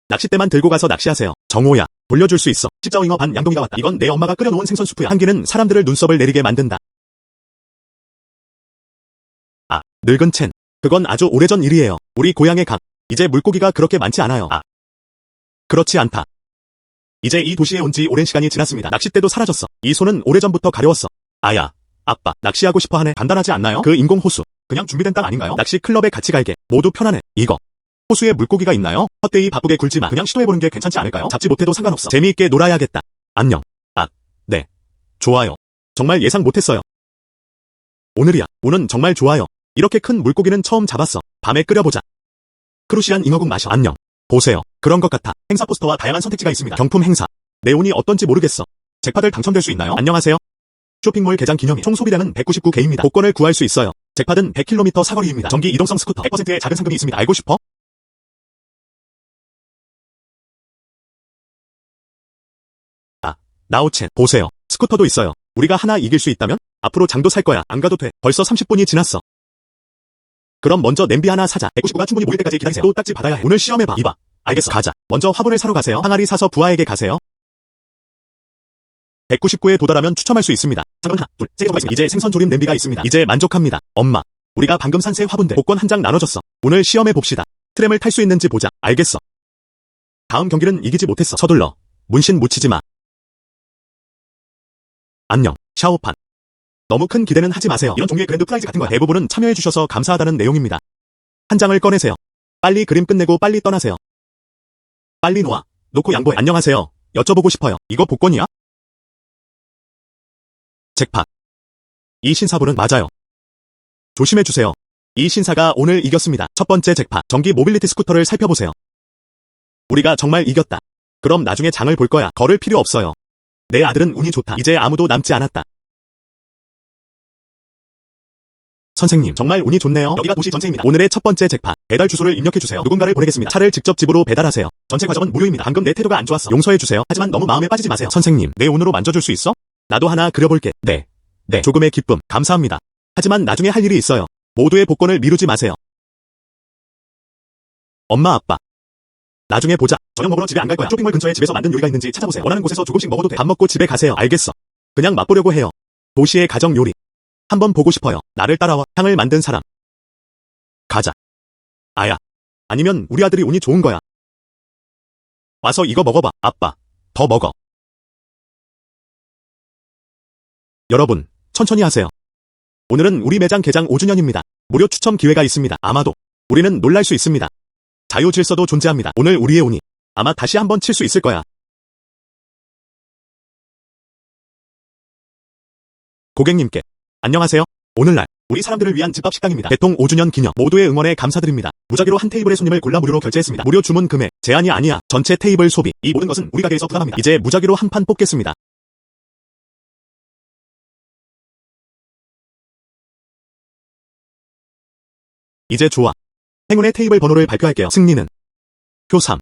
낚싯대만 들고 가서 낚시하세요. 정호야. 돌려줄 수 있어. 십자오잉어 반 양동이가 왔다. 이건 내 엄마가 끓여놓은 생선 수프야. 향기는 사람들을 눈썹을 내리게 만든다. 아, 늙은 첸. 그건 아주 오래전 일이에요. 우리 고향의 강. 이제 물고기가 그렇게 많지 않아요. 아, 그렇지 않다. 이제 이 도시에 온 지 오랜 시간이 지났습니다. 낚싯대도 사라졌어. 이 손은 오래전부터 가려웠어. 아야, 아빠, 낚시하고 싶어 하네. 간단하지 않나요? 그 인공호수. 그냥 준비된 땅 아닌가요? 낚시 클럽에 같이 갈게. 모두 편하네. 이거. 호수에 물고기가 있나요? 헛되이 바쁘게 굴지 마. 그냥 시도해보는 게 괜찮지 않을까요? 잡지 못해도 상관없어. 재미있게 놀아야겠다. 안녕. 아, 네. 좋아요. 정말 예상 못했어요. 오늘이야. 운은 정말 좋아요. 이렇게 큰 물고기는 처음 잡았어. 밤에 끓여보자. 크루시안 잉어국 마셔. 안녕. 보세요. 그런 것 같아. 행사 포스터와 다양한 선택지가 있습니다. 경품 행사. 내 운이 어떤지 모르겠어. 잭팟을 당첨될 수 있나요? 안녕하세요. 쇼핑몰 개장 기념일. 총 소비량은 199개입니다. 복권을 구할 수 있어요. 잭팟은 100km 사거리입니다. 전기 이동성 스쿠터. 100%의 작은 상금이 있습니다. 알고 싶어? 아, 나오첸. 보세요. 스쿠터도 있어요. 우리가 하나 이길 수 있다면? 앞으로 장도 살 거야. 안 가도 돼. 벌써 30분이 지났어. 그럼 먼저 냄비 하나 사자. 199가 충분히 모일 때까지 기다리세요. 또 딱지 받아야 해. 오늘 시험해봐. 이봐. 알겠어. 가자. 먼저 화분을 사러 가세요. 항아리 사서 부하에게 가세요. 199에 도달하면 추첨할 수 있습니다. 상은 하나, 둘, 세 개가 있습니다. 이제 생선 조림 냄비가 있습니다. 이제 만족합니다. 엄마. 우리가 방금 산 새 화분들. 복권 한 장 나눠줬어. 오늘 시험해 봅시다. 트램을 탈 수 있는지 보자. 알겠어. 다음 경기는 이기지 못했어. 서둘러. 문신 묻히지 마. 안녕. 샤오판. 너무 큰 기대는 하지 마세요. 이런 종류의 그랜드 프라이즈 같은 거야. 대부분은 참여해주셔서 감사하다는 내용입니다. 한 장을 꺼내세요. 빨리 그림 끝내고 빨리 떠나세요. 빨리 놓고 양보해. 안녕하세요. 여쭤보고 싶어요. 이거 복권이야? 잭팟. 이 신사분은 맞아요. 조심해주세요. 이 신사가 오늘 이겼습니다. 첫 번째 잭팟, 전기 모빌리티 스쿠터를 살펴보세요. 우리가 정말 이겼다. 그럼 나중에 장을 볼 거야. 걸을 필요 없어요. 내 아들은 운이 좋다. 이제 아무도 남지 않았다. 선생님, 정말 운이 좋네요. 여기가 도시 전체입니다. 오늘의 첫 번째 잭팟, 배달 주소를 입력해주세요. 누군가를 보내겠습니다. 차를 직접 집으로 배달하세요. 전체 과정은 무료입니다. 방금 내 태도가 안 좋았어. 용서해주세요. 하지만 너무 마음에 빠지지 마세요. 선생님, 내 운으로 만져줄 수 있어? 나도 하나 그려볼게. 네. 조금의 기쁨, 감사합니다. 하지만 나중에 할 일이 있어요. 모두의 복권을 미루지 마세요. 엄마, 아빠. 나중에 보자. 저녁 먹으러 집에 안 갈 거야. 쇼핑몰 근처에 집에서 만든 요리가 있는지 찾아보세요. 원하는 곳에서 조금씩 먹어도 돼. 밥 먹고 집에 가세요. 알겠어. 그냥 맛보려고 해요. 도시의 가정 요리. 한번 보고 싶어요. 나를 따라와. 향을 만든 사람. 가자. 아야. 아니면 우리 아들이 운이 좋은 거야. 와서 이거 먹어봐. 아빠. 더 먹어. 여러분, 천천히 하세요. 오늘은 우리 매장 개장 5주년입니다. 무료 추첨 기회가 있습니다. 아마도 우리는 놀랄 수 있습니다. 자유 질서도 존재합니다. 오늘 우리의 운이 아마 다시 한번 칠 수 있을 거야. 고객님께 안녕하세요. 오늘날 우리 사람들을 위한 집밥 식당입니다. 개통 5주년 기념 모두의 응원에 감사드립니다. 무작위로 한 테이블의 손님을 골라 무료로 결제했습니다. 무료 주문 금액 제한이 아니야. 전체 테이블 소비 이 모든 것은 우리 가게에서 부담합니다. 이제 무작위로 한 판 뽑겠습니다. 이제 좋아. 행운의 테이블 번호를 발표할게요. 승리는 표 3.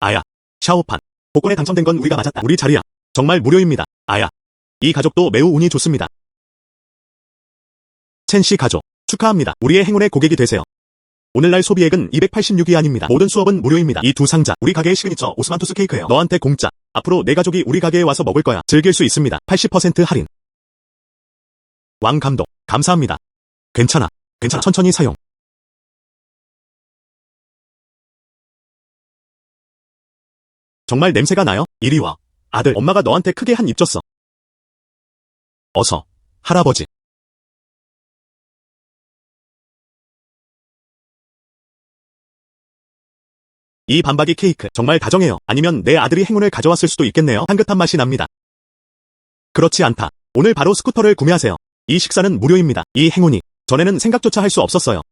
아야. 샤오판. 복권에 당첨된 건 우리가 맞았다. 우리 자리야. 정말 무료입니다. 아야. 이 가족도 매우 운이 좋습니다. 첸씨 가족. 축하합니다. 우리의 행운의 고객이 되세요. 오늘날 소비액은 286위안입니다. 모든 수업은 무료입니다. 이 두 상자. 우리 가게의 시그니처 오스만토스 케이크예요. 너한테 공짜. 앞으로 내 가족이 우리 가게에 와서 먹을 거야. 즐길 수 있습니다. 80% 할인. 왕 감독. 감사합니다. 괜찮아. 천천히 사용. 정말 냄새가 나요? 이리 와. 아들, 엄마가 너한테 크게 한 입 줬어. 어서. 할아버지. 이 반박이 케이크 정말 다정해요. 아니면 내 아들이 행운을 가져왔을 수도 있겠네요. 향긋한 맛이 납니다. 그렇지 않다. 오늘 바로 스쿠터를 구매하세요. 이 식사는 무료입니다. 이 행운이 전에는 생각조차 할 수 없었어요.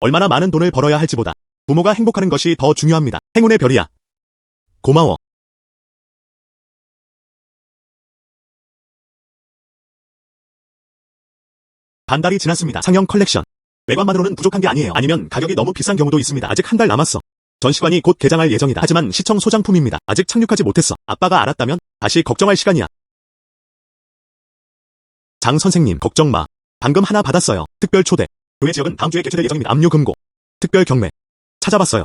얼마나 많은 돈을 벌어야 할지보다 부모가 행복하는 것이 더 중요합니다. 행운의 별이야. 고마워. 반달이 지났습니다. 상형 컬렉션. 외관만으로는 부족한 게 아니에요. 아니면 가격이 너무 비싼 경우도 있습니다. 아직 한 달 남았어. 전시관이 곧 개장할 예정이다. 하지만 시청 소장품입니다. 아직 착륙하지 못했어. 아빠가 알았다면 다시 걱정할 시간이야. 장 선생님, 걱정 마. 방금 하나 받았어요. 특별 초대. 교회 지역은 다음 주에 개최될 예정입니다. 압류 금고. 특별 경매. 찾아봤어요.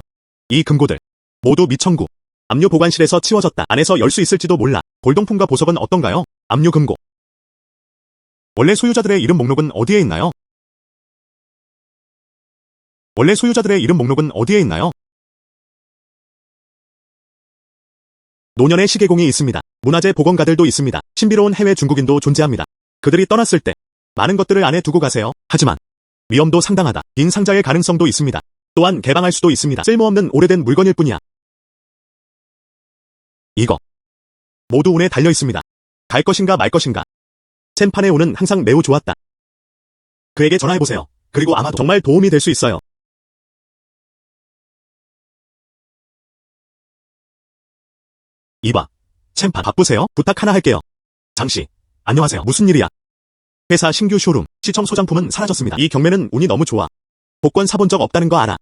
이 금고들 모두 미청구. 압류 보관실에서 치워졌다. 안에서 열 수 있을지도 몰라. 골동품과 보석은 어떤가요? 압류 금고. 원래 소유자들의 이름 목록은 어디에 있나요? 노년의 시계공이 있습니다. 문화재 보건가들도 있습니다. 신비로운 해외 중국인도 존재합니다. 그들이 떠났을 때 많은 것들을 안에 두고 가세요. 하지만 위험도 상당하다. 빈 상자의 가능성도 있습니다. 또한 개방할 수도 있습니다. 쓸모없는 오래된 물건일 뿐이야. 이거 모두 운에 달려 있습니다. 갈 것인가 말 것인가. 챔판의 운은 항상 매우 좋았다. 그에게 전화해보세요. 그리고 아마도 정말 도움이 될 수 있어요. 이봐. 챔판 바쁘세요? 부탁 하나 할게요. 장씨. 안녕하세요. 무슨 일이야? 회사 신규 쇼룸, 시청 소장품은 사라졌습니다. 이 경매는 운이 너무 좋아. 복권 사본 적 없다는 거 알아?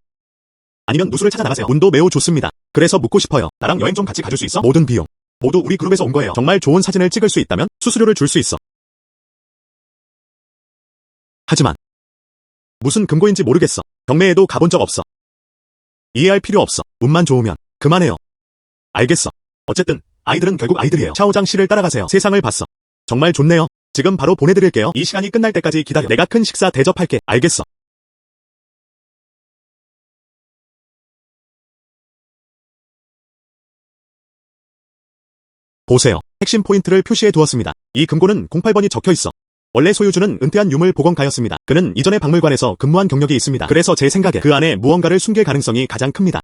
아니면 누수를 찾아 나가세요. 운도 매우 좋습니다. 그래서 묻고 싶어요. 나랑 여행 좀 같이 가줄 수 있어? 모든 비용 모두 우리 그룹에서 온 거예요. 정말 좋은 사진을 찍을 수 있다면 수수료를 줄 수 있어. 하지만 무슨 금고인지 모르겠어. 경매에도 가본 적 없어. 이해할 필요 없어. 운만 좋으면 그만해요. 알겠어. 어쨌든 아이들은 결국 아이들이에요. 샤오장 씨를 따라가세요. 세상을 봤어. 정말 좋네요. 지금 바로 보내드릴게요. 이 시간이 끝날 때까지 기다려. 내가 큰 식사 대접할게. 알겠어. 보세요. 핵심 포인트를 표시해 두었습니다. 이 금고는 08번이 적혀 있어. 원래 소유주는 은퇴한 유물 보건가였습니다. 그는 이전에 박물관에서 근무한 경력이 있습니다. 그래서 제 생각에 그 안에 무언가를 숨길 가능성이 가장 큽니다.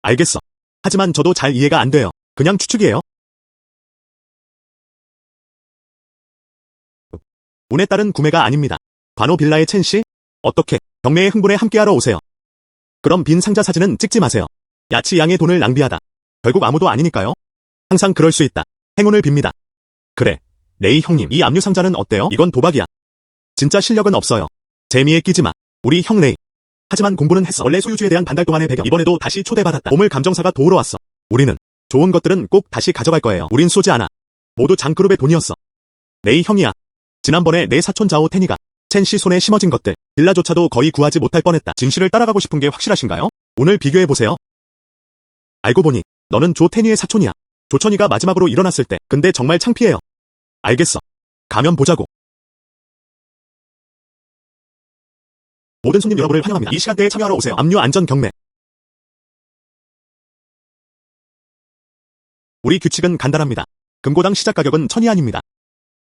알겠어. 하지만 저도 잘 이해가 안 돼요. 그냥 추측이에요. 운에 따른 구매가 아닙니다. 관호 빌라의 첸 씨? 어떻게? 경매의 흥분에 함께하러 오세요. 그럼 빈 상자 사진은 찍지 마세요. 야치 양의 돈을 낭비하다. 결국 아무도 아니니까요. 항상 그럴 수 있다. 행운을 빕니다. 그래. 레이 형님, 이 압류 상자는 어때요? 이건 도박이야. 진짜 실력은 없어요. 재미에 끼지 마. 우리 형 레이. 하지만 공부는 했어. 원래 소유주에 대한 반달 동안의 배경. 이번에도 다시 초대받았다. 보물 감정사가 도우러 왔어. 우리는 좋은 것들은 꼭 다시 가져갈 거예요. 우린 쏘지 않아. 모두 장그룹의 돈이었어. 레이 형이야. 지난번에 내 사촌 자오 테니가 첸 씨 손에 심어진 것들, 빌라조차도 거의 구하지 못할 뻔했다. 진실을 따라가고 싶은 게 확실하신가요? 오늘 비교해보세요. 알고 보니 너는 조 테니의 사촌이야. 조천이가 마지막으로 일어났을 때. 근데 정말 창피해요. 알겠어. 가면 보자고. 모든 손님 여러분을 환영합니다. 이 시간대에 참여하러 오세요. 압류 안전 경매. 우리 규칙은 간단합니다. 금고당 시작 가격은 1000위안입니다.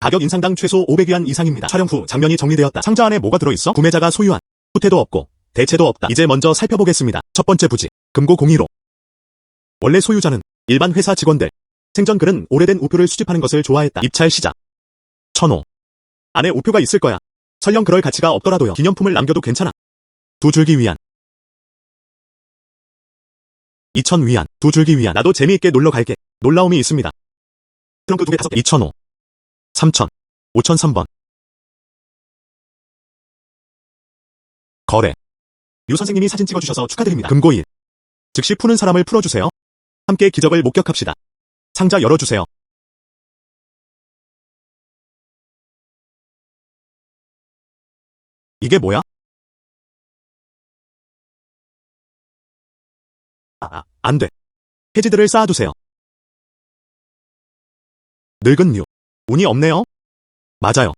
가격 인상당 최소 500위안 이상입니다. 촬영 후 장면이 정리되었다. 상자 안에 뭐가 들어있어? 구매자가 소유한 후퇴도 없고 대체도 없다. 이제 먼저 살펴보겠습니다. 첫 번째 부지. 금고 015. 원래 소유자는 일반 회사 직원들. 생전 그는 오래된 우표를 수집하는 것을 좋아했다. 입찰 시작. 1005. 안에 우표가 있을 거야. 설령 그럴 가치가 없더라도요. 기념품을 남겨도 괜찮아. 2줄기 위안. 2000위안. 2줄기 위안. 나도 재미있게 놀러 갈게. 놀라움이 있습니다. 트렁크 2개 5개. 2005. 3000. 5003번. 거래. 유 선생님이 사진 찍어주셔서 축하드립니다. 금고 1. 즉시 푸는 사람을 풀어주세요. 함께 기적을 목격합시다. 상자 열어주세요. 이게 뭐야? 안 돼. 해지들을 쌓아두세요. 늙은 유. 운이 없네요? 맞아요.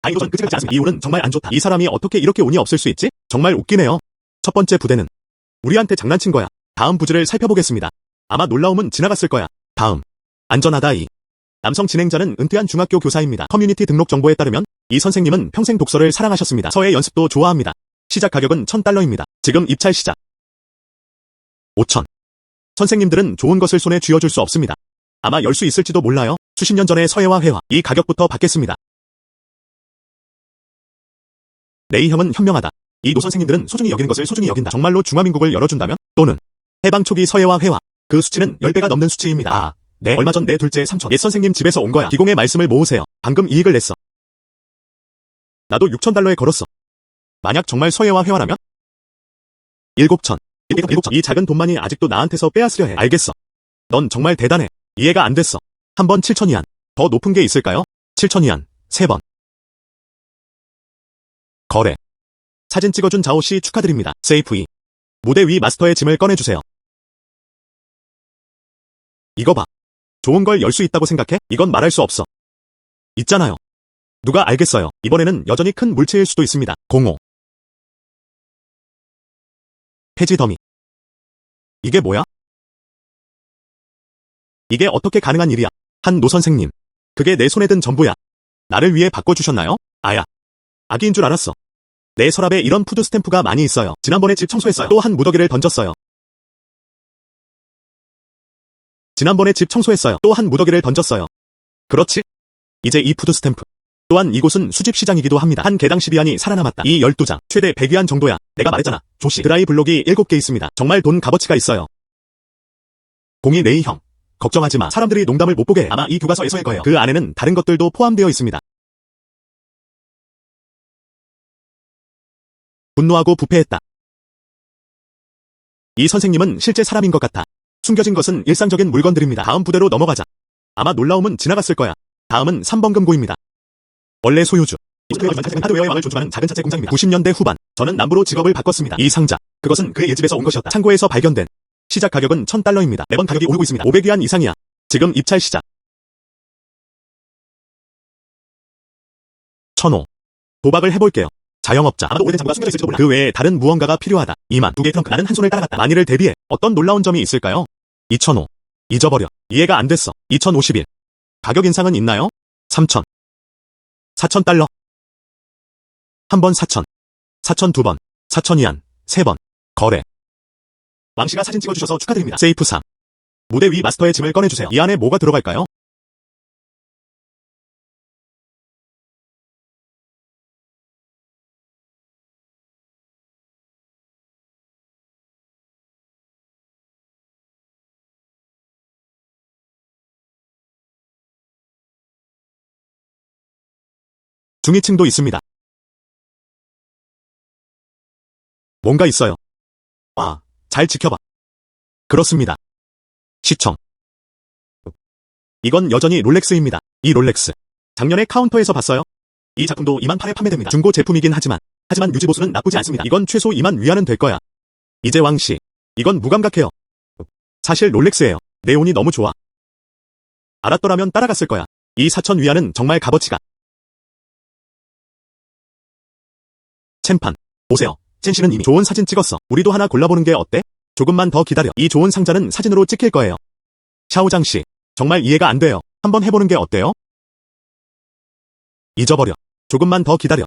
아이도전 끄지 같지 않습니다. 이 운은 정말 안 좋다. 이 사람이 어떻게 이렇게 운이 없을 수 있지? 정말 웃기네요. 첫 번째 부대는 우리한테 장난친 거야. 다음 부지를 살펴보겠습니다. 아마 놀라움은 지나갔을 거야. 다음. 안전하다 2. 남성 진행자는 은퇴한 중학교 교사입니다. 커뮤니티 등록 정보에 따르면 이 선생님은 평생 독서를 사랑하셨습니다. 서예 연습도 좋아합니다. 시작 가격은 $1000입니다. 지금 입찰 시작. 5000. 선생님들은 좋은 것을 손에 쥐어줄 수 없습니다. 아마 열 수 있을지도 몰라요. 수십 년 전의 서예와 회화. 이 가격부터 받겠습니다. 레이 형은 현명하다. 이 노 선생님들은 소중히 여기는 것을 소중히 여긴다. 정말로 중화민국을 열어준다면? 또는 해방 초기 서예와 회화. 그 수치는 10배가 넘는 수치입니다. 네. 얼마 전 내 둘째 삼촌. 옛 선생님 집에서 온 거야. 기공의 말씀을 모으세요. 방금 이익을 냈어. 나도 $6000에 걸었어. 만약 정말 서예와 회화라면? 7000. 이 작은 돈만이 아직도 나한테서 빼앗으려 해. 알겠어. 넌 정말 대단해. 이해가 안 됐어. 한번 7000위안. 더 높은 게 있을까요? 7000위안. 3번. 거래. 사진 찍어준 자오씨 축하드립니다. 세이프 2. 무대 위 마스터의 짐을 꺼내주세요. 이거 봐. 좋은 걸 열 수 있다고 생각해? 이건 말할 수 없어. 있잖아요. 누가 알겠어요. 이번에는 여전히 큰 물체일 수도 있습니다. 05. 폐지 더미. 이게 뭐야? 이게 어떻게 가능한 일이야? 한 노 선생님. 그게 내 손에 든 전부야. 나를 위해 바꿔주셨나요? 아야. 아기인 줄 알았어. 내 서랍에 이런 푸드 스탬프가 많이 있어요. 지난번에 집 청소했어요. 또 한 무더기를 던졌어요. 지난번에 집 청소했어요. 또 한 무더기를 던졌어요. 그렇지? 이제 이 푸드 스탬프. 또한 이곳은 수집 시장이기도 합니다. 한 개당 12위안이 살아남았다. 이 12장. 최대 100위안 정도야. 내가 말했잖아. 조씨. 드라이 블록이 7개 있습니다. 정말 돈 값어치가 있어요. 02 레이 형. 걱정하지 마. 사람들이 농담을 못 보게 해. 아마 이 교과서에서일 거예요. 그 안에는 다른 것들도 포함되어 있습니다. 분노하고 부패했다. 이 선생님은 실제 사람인 것 같아. 숨겨진 것은 일상적인 물건들입니다. 다음 부대로 넘어가자. 아마 놀라움은 지나갔을 거야. 다음은 3번 금고입니다. 원래 소유주. 하드웨어의 왕을 존중하는 작은 자재 공장입니다. 90년대 후반. 저는 남부로 직업을 바꿨습니다. 이 상자. 그것은 그의 집에서 온 것이었다. 창고에서 발견된. 시작 가격은 $1000입니다. 매번 가격이 오르고 있습니다. 500위안 이상이야. 지금 입찰 시작. 1005. 도박을 해볼게요. 자영업자. 아마도 오래된 장부가 숨겨져 있을지도 몰라. 그 외에 다른 무언가가 필요하다. 2만. 2개 트렁크. 나는 한 손을 따라갔다. 만일을 대비해. 어떤 놀라운 점이 있을까요? 2005. 잊어버려. 이해가 안 됐어. 2051. 가격 인상은 있나요? 3000. $4000. 한 번 4000. 4000 두 번. 4000위안. 3번. 거래. 왕씨가 사진 찍어주셔서 축하드립니다. 세이프 3. 무대 위 마스터의 짐을 꺼내주세요. 이 안에 뭐가 들어갈까요? 중위층도 있습니다. 뭔가 있어요. 와, 잘 지켜봐. 그렇습니다. 시청. 이건 여전히 롤렉스입니다. 이 롤렉스. 작년에 카운터에서 봤어요. 이 작품도 2만 8에 판매됩니다. 중고 제품이긴 하지만 유지보수는 나쁘지 않습니다. 이건 최소 2만 위안은 될 거야. 이재왕씨. 이건 무감각해요. 사실 롤렉스예요. 네온이 너무 좋아. 알았더라면 따라갔을 거야. 이 4천 위안은 정말 값어치가. 챔판. 보세요. 첸씨는 이미 좋은 사진 찍었어. 우리도 하나 골라보는 게 어때? 조금만 더 기다려. 이 좋은 상자는 사진으로 찍힐 거예요. 샤오장씨. 정말 이해가 안 돼요. 한번 해보는 게 어때요? 잊어버려. 조금만 더 기다려.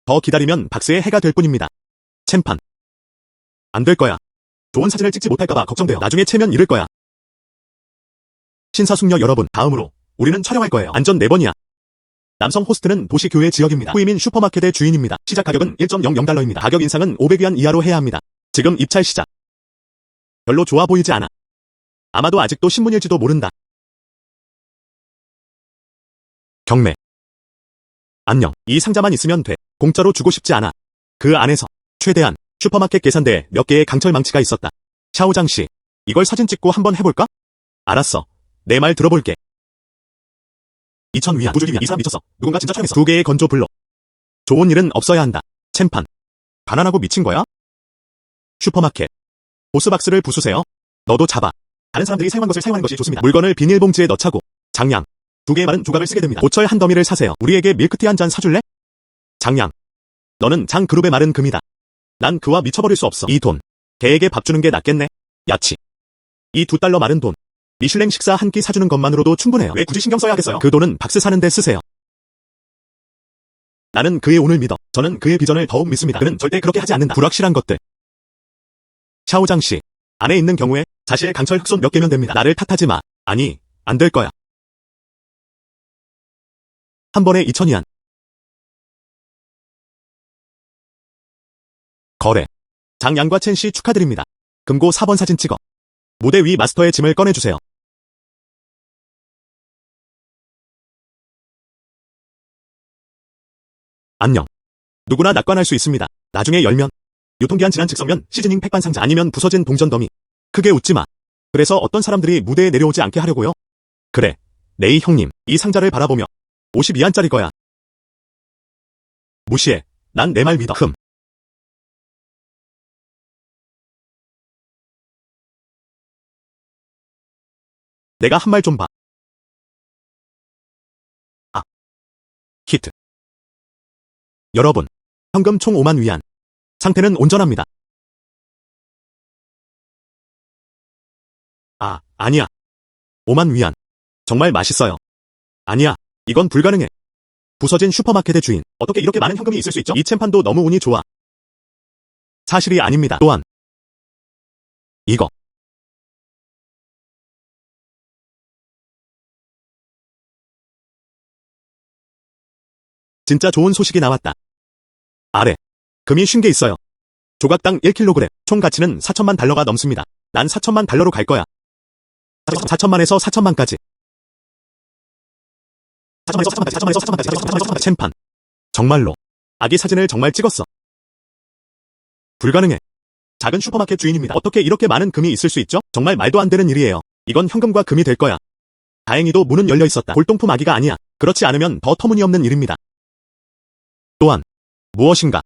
더 기다리면 박스에 해가 될 뿐입니다. 챔판. 안 될 거야. 좋은 사진을 찍지 못할까봐 걱정돼요. 나중에 채면 잃을 거야. 신사숙녀 여러분, 다음으로 우리는 촬영할 거예요. 안전 4번이야. 남성 호스트는 도시교외 지역입니다. 후이민 슈퍼마켓의 주인입니다. 시작 가격은 1.00달러입니다. 가격 인상은 500위안 이하로 해야 합니다. 지금 입찰 시작. 별로 좋아 보이지 않아. 아마도 아직도 신문일지도 모른다. 경매. 안녕. 이 상자만 있으면 돼. 공짜로 주고 싶지 않아. 그 안에서 최대한 슈퍼마켓 계산대에 몇 개의 강철 망치가 있었다. 샤오장씨, 이걸 사진 찍고 한번 해볼까? 알았어. 내 말 들어볼게. 2,000위안. 9주기위안. 이 사람 미쳤어. 누군가 진짜 촬영했어. 2개의 건조 블록. 좋은 일은 없어야 한다. 챔판. 가난하고 미친 거야? 슈퍼마켓. 보스박스를 부수세요. 너도 잡아. 다른 사람들이 사용한 것을 사용하는 것이 좋습니다. 물건을 비닐봉지에 넣자고. 장양. 2개의 마른 조각을 쓰게 됩니다. 고철 한 더미를 사세요. 우리에게 밀크티 한 잔 사줄래? 장양. 너는 장그룹의 마른 금이다. 난 그와 미쳐버릴 수 없어. 이 돈. 개에게 밥 주는 게 낫겠네. 야치. 이 $2 마른 돈. 미슐랭 식사 한 끼 사주는 것만으로도 충분해요. 왜 굳이 신경 써야 하겠어요? 그 돈은 박스 사는 데 쓰세요. 나는 그의 운을 믿어. 저는 그의 비전을 더욱 믿습니다. 그는 절대 그렇게 하지 않는다. 불확실한 것들. 샤오장씨. 안에 있는 경우에 사실 강철 흑손 몇 개면 됩니다. 나를 탓하지 마. 아니, 안 될 거야. 한 번에 2,000위안. 거래. 장양과 첸씨 축하드립니다. 금고 4번 사진 찍어. 무대 위 마스터의 짐을 꺼내주세요. 안녕. 누구나 낙관할 수 있습니다. 나중에 열면. 유통기한 지난 즉석면 시즈닝 팩반 상자 아니면 부서진 동전 더미. 크게 웃지 마. 그래서 어떤 사람들이 무대에 내려오지 않게 하려고요? 그래. 네이 형님, 이 상자를 바라보며 52안짜리 거야. 무시해. 난 내 말 믿어. 내가 한 말 좀 봐. 아. 히트. 여러분. 현금 총 5만 위안. 상태는 온전합니다. 아, 아니야. 5만 위안. 정말 맛있어요. 아니야. 이건 불가능해. 부서진 슈퍼마켓의 주인. 어떻게 이렇게 많은 현금이 있을 수 있죠? 이 챔판도 너무 운이 좋아. 사실이 아닙니다. 또한. 이거. 진짜 좋은 소식이 나왔다. 아래. 금이 쉰 게 있어요. 조각당 1kg. 총 가치는 4천만 달러가 넘습니다. 난 4천만 달러로 갈 거야. 4천만에서 4천만까지. 4천만에서 4천만까지. 챔판. 정말로. 아기 사진을 정말 찍었어. 불가능해. 작은 슈퍼마켓 주인입니다. 어떻게 이렇게 많은 금이 있을 수 있죠? 정말 말도 안 되는 일이에요. 이건 현금과 금이 될 거야. 다행히도 문은 열려 있었다. 골동품 아기가 아니야. 그렇지 않으면 더 터무니없는 일입니다. 또한. 무엇인가.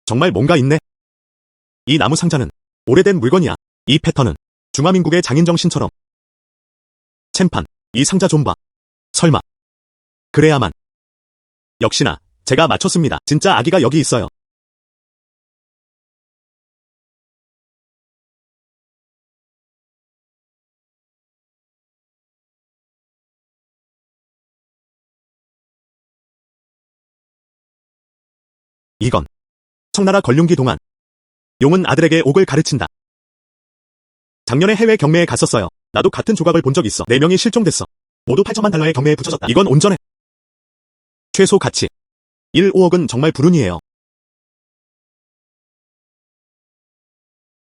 정말 뭔가 있네. 이 나무 상자는 오래된 물건이야. 이 패턴은 중화민국의 장인정신처럼. 챔판, 이 상자 좀 봐. 설마. 그래야만. 역시나 제가 맞췄습니다. 진짜 아기가 여기 있어요. 이건 청나라 걸륜기 동안 용은 아들에게 옥을 가르친다. 작년에 해외 경매에 갔었어요. 나도 같은 조각을 본 적 있어. 4명이 실종됐어. 모두 8천만 달러의 경매에 붙여졌다. 이건 온전해. 최소 가치 1, 5억은 정말 불운이에요.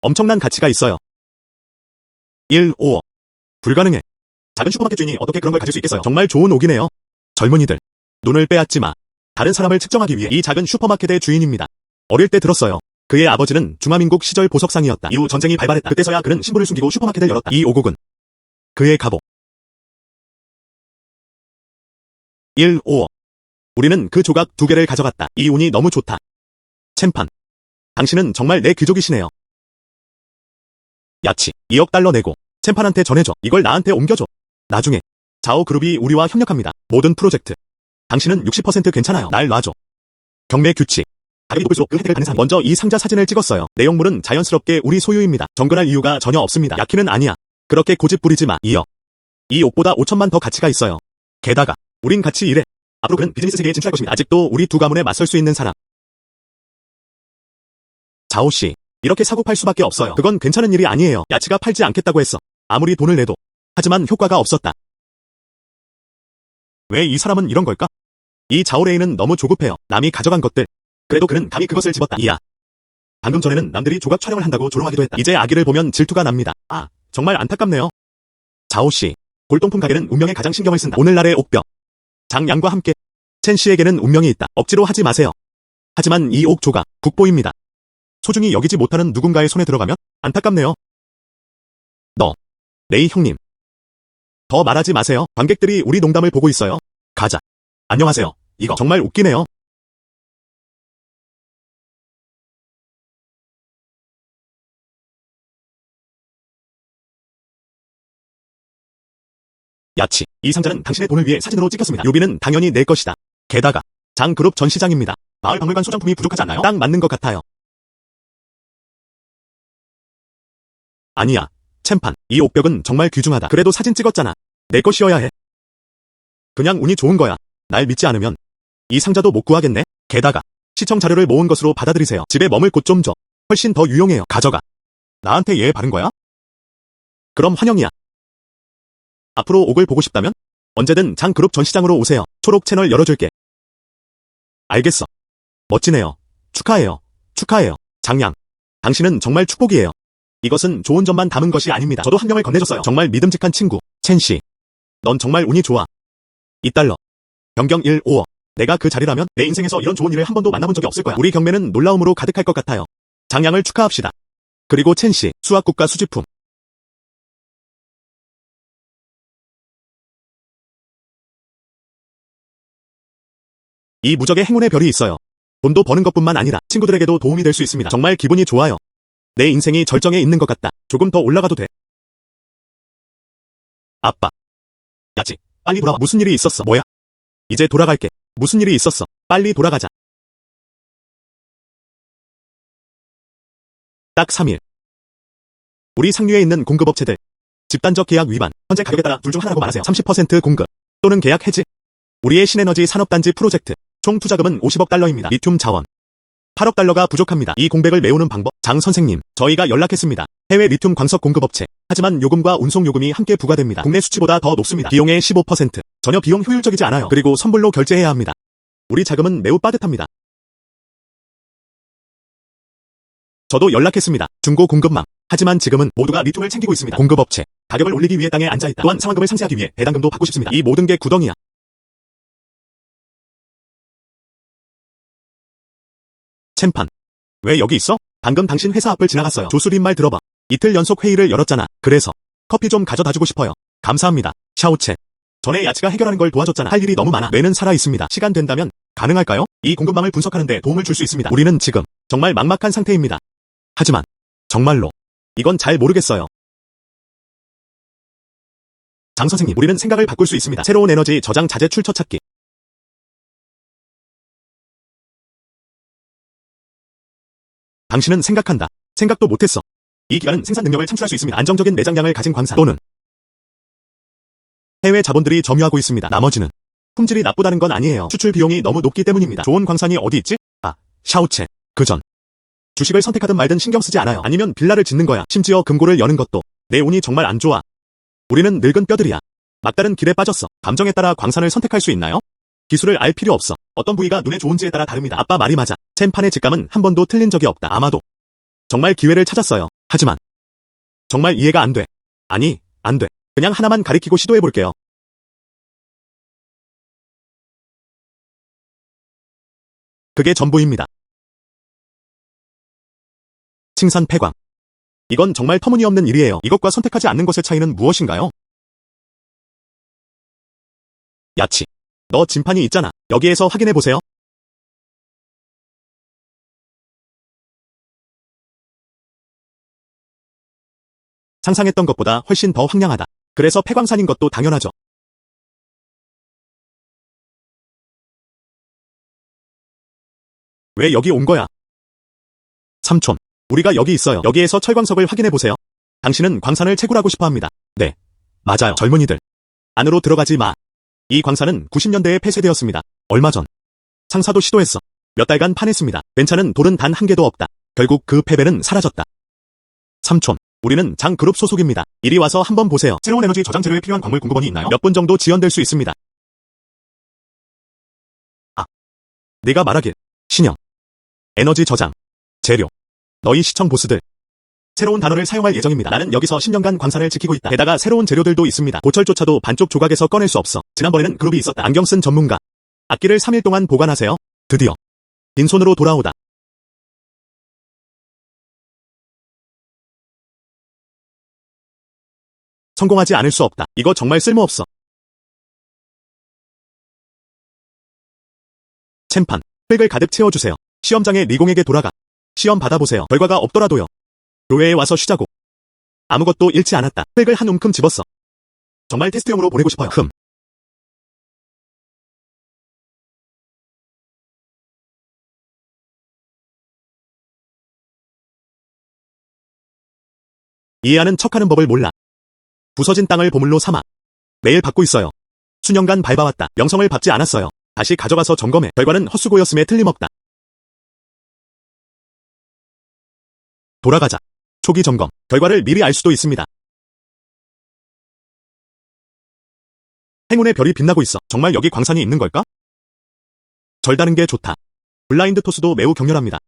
엄청난 가치가 있어요. 1, 5억. 불가능해. 작은 슈퍼마켓 주인이 어떻게 그런 걸 가질 수 있겠어요? 정말 좋은 옥이네요. 젊은이들, 눈을 빼앗지 마. 다른 사람을 측정하기 위해 이 작은 슈퍼마켓의 주인입니다. 어릴 때 들었어요. 그의 아버지는 중화민국 시절 보석상이었다. 이후 전쟁이 발발했다. 그때서야 그는 신분을 숨기고 슈퍼마켓을 열었다. 이 오곡은 그의 가복. 1, 5억. 우리는 그 조각 2개를 가져갔다. 이 운이 너무 좋다. 챔판. 당신은 정말 내 귀족이시네요. 야치. 2억 달러 내고 챔판한테 전해줘. 이걸 나한테 옮겨줘. 나중에 자오 그룹이 우리와 협력합니다. 모든 프로젝트. 당신은 60% 괜찮아요. 날 놔줘. 경매 규칙. 가격이 높을수록 그 혜택을 받는 사람. 먼저 이 상자 사진을 찍었어요. 내용물은 자연스럽게 우리 소유입니다. 정근할 이유가 전혀 없습니다. 야키는 아니야. 그렇게 고집 부리지 마. 2억. 이 옥보다 5천만 더 가치가 있어요. 게다가 우린 같이 일해. 앞으로 그는 비즈니스 세계에 진출할 것입니다. 아직도 우리 두 가문에 맞설 수 있는 사람. 자오씨. 이렇게 사고 팔 수밖에 없어요. 그건 괜찮은 일이 아니에요. 야치가 팔지 않겠다고 했어. 아무리 돈을 내도. 하지만 효과가 없었다. 왜 이 사람은 이런 걸까? 이 자오레이는 너무 조급해요. 남이 가져간 것들. 그래도 그는 감히 그것을 집었다. 이야. 방금 전에는 남들이 조각 촬영을 한다고 조롱하기도 했다. 이제 아기를 보면 질투가 납니다. 아, 정말 안타깝네요. 자오씨. 골동품 가게는 운명에 가장 신경을 쓴다. 오늘날의 옥벽. 장양과 함께 첸 씨에게는 운명이 있다. 억지로 하지 마세요. 하지만 이 옥 조각 국보입니다. 소중히 여기지 못하는 누군가의 손에 들어가면 안타깝네요. 너. 레이 형님. 더 말하지 마세요. 관객들이 우리 농담을 보고 있어요. 가자. 안녕하세요. 이거 정말 웃기네요. 야치. 이 상자는 당신의 돈을 위해 사진으로 찍혔습니다. 요비는 당연히 내 것이다. 게다가 장그룹 전시장입니다. 마을 박물관 소장품이 부족하지 않나요? 딱 맞는 것 같아요. 아니야. 챔판. 이 옥벽은 정말 귀중하다. 그래도 사진 찍었잖아. 내 것이어야 해. 그냥 운이 좋은 거야. 날 믿지 않으면 이 상자도 못 구하겠네. 게다가 시청 자료를 모은 것으로 받아들이세요. 집에 머물 곳 좀 줘. 훨씬 더 유용해요. 가져가. 나한테 예의 바른 거야? 그럼 환영이야. 앞으로 옥을 보고 싶다면 언제든 장그룹 전시장으로 오세요. 초록 채널 열어줄게. 알겠어. 멋지네요. 축하해요. 축하해요. 장양. 당신은 정말 축복이에요. 이것은 좋은 점만 담은 것이 아닙니다. 저도 한 명을 건네줬어요. 정말 믿음직한 친구. 첸씨. 넌 정말 운이 좋아. 2달러. 변경 1, 5억. 내가 그 자리라면 내 인생에서 이런 좋은 일을 한 번도 만나본 적이 없을 거야. 우리 경매는 놀라움으로 가득할 것 같아요. 장양을 축하합시다. 그리고 첸씨. 수학국가 수집품. 이 무적에 행운의 별이 있어요. 돈도 버는 것뿐만 아니라 친구들에게도 도움이 될 수 있습니다. 정말 기분이 좋아요. 내 인생이 절정에 있는 것 같다. 조금 더 올라가도 돼. 아빠. 야지, 빨리 돌아와. 무슨 일이 있었어? 뭐야? 이제 돌아갈게. 무슨 일이 있었어? 빨리 돌아가자. 딱 3일. 우리 상류에 있는 공급업체들. 집단적 계약 위반. 현재 가격에 따라 둘 중 하나라고 말하세요. 30% 공급. 또는 계약 해지. 우리의 신에너지 산업단지 프로젝트. 총 투자금은 50억 달러입니다. 리튬 자원. 8억 달러가 부족합니다. 이 공백을 메우는 방법. 장 선생님, 저희가 연락했습니다. 해외 리튬 광석 공급업체. 하지만 요금과 운송 요금이 함께 부과됩니다. 국내 수치보다 더 높습니다. 비용의 15%. 전혀 비용 효율적이지 않아요. 그리고 선불로 결제해야 합니다. 우리 자금은 매우 빠듯합니다. 저도 연락했습니다. 중고 공급망. 하지만 지금은 모두가 리튬을 챙기고 있습니다. 공급업체. 가격을 올리기 위해 땅에 앉아있다. 또한 상환금을 상쇄하기 위해 배당금도 받고 싶습니다. 이 모든 게 구덩이야. 챔판. 왜 여기 있어? 방금 당신 회사 앞을 지나갔어요. 조수린 말 들어봐. 이틀 연속 회의를 열었잖아. 그래서 커피 좀 가져다주고 싶어요. 감사합니다. 샤오첸. 전에 야치가 해결하는 걸 도와줬잖아. 할 일이 너무 많아. 뇌는 살아있습니다. 시간 된다면 가능할까요? 이 공급망을 분석하는 데 도움을 줄 수 있습니다. 우리는 지금 정말 막막한 상태입니다. 하지만 정말로 이건 잘 모르겠어요. 장 선생님, 우리는 생각을 바꿀 수 있습니다. 새로운 에너지 저장 자재 출처 찾기. 당신은 생각한다. 생각도 못했어. 이 기관은 생산 능력을 창출할 수 있습니다. 안정적인 내장량을 가진 광산 또는 해외 자본들이 점유하고 있습니다. 나머지는 품질이 나쁘다는 건 아니에요. 수출 비용이 너무 높기 때문입니다. 좋은 광산이 어디 있지? 아, 샤오첸. 그전 주식을 선택하든 말든 신경 쓰지 않아요. 아니면 빌라를 짓는 거야. 심지어 금고를 여는 것도. 내 운이 정말 안 좋아. 우리는 늙은 뼈들이야. 막다른 길에 빠졌어. 감정에 따라 광산을 선택할 수 있나요? 기술을 알 필요 없어. 어떤 부위가 눈에 좋은지에 따라 다릅니다. 아빠 말이 맞아. 챔판의 직감은 한 번도 틀린 적이 없다. 아마도 정말 기회를 찾았어요. 하지만 정말 이해가 안 돼. 아니, 안 돼. 그냥 하나만 가리키고 시도해볼게요. 그게 전부입니다. 칭산 폐광. 이건 정말 터무니없는 일이에요. 이것과 선택하지 않는 것의 차이는 무엇인가요? 야치. 너 진판이 있잖아. 여기에서 확인해보세요. 상상했던 것보다 훨씬 더 황량하다. 그래서 폐광산인 것도 당연하죠. 왜 여기 온 거야? 삼촌. 우리가 여기 있어요. 여기에서 철광석을 확인해보세요. 당신은 광산을 채굴하고 싶어 합니다. 네. 맞아요. 젊은이들. 안으로 들어가지 마. 이 광산은 90년대에 폐쇄되었습니다. 얼마 전. 상사도 시도했어. 몇 달간 파냈습니다. 괜찮은 돌은 단 한 개도 없다. 결국 그 패배는 사라졌다. 삼촌. 우리는 장그룹 소속입니다. 이리 와서 한번 보세요. 새로운 에너지 저장 재료에 필요한 광물 공급원이 있나요? 몇 분 정도 지연될 수 있습니다. 아. 네가 말하길. 신형. 에너지 저장. 재료. 너희 시청 보스들. 새로운 단어를 사용할 예정입니다. 나는 여기서 10년간 광산을 지키고 있다. 게다가 새로운 재료들도 있습니다. 보철조차도 반쪽 조각에서 꺼낼 수 없어. 지난번에는 그룹이 있었다. 안경 쓴 전문가. 악기를 3일 동안 보관하세요. 드디어. 빈손으로 돌아오다. 성공하지 않을 수 없다. 이거 정말 쓸모없어. 챔판. 팩을 가득 채워주세요. 시험장에 리공에게 돌아가. 시험 받아보세요. 결과가 없더라도요. 교회에 와서 쉬자고. 아무것도 잃지 않았다. 팩을 한 움큼 집었어. 정말 테스트용으로 보내고 싶어요. 이해하는 척하는 법을 몰라. 부서진 땅을 보물로 삼아. 매일 받고 있어요. 수년간 밟아왔다. 명성을 받지 않았어요. 다시 가져가서 점검해. 결과는 헛수고였음에 틀림없다. 돌아가자. 초기 점검. 결과를 미리 알 수도 있습니다. 행운의 별이 빛나고 있어. 정말 여기 광산이 있는 걸까? 절다는 게 좋다. 블라인드 토스도 매우 격렬합니다.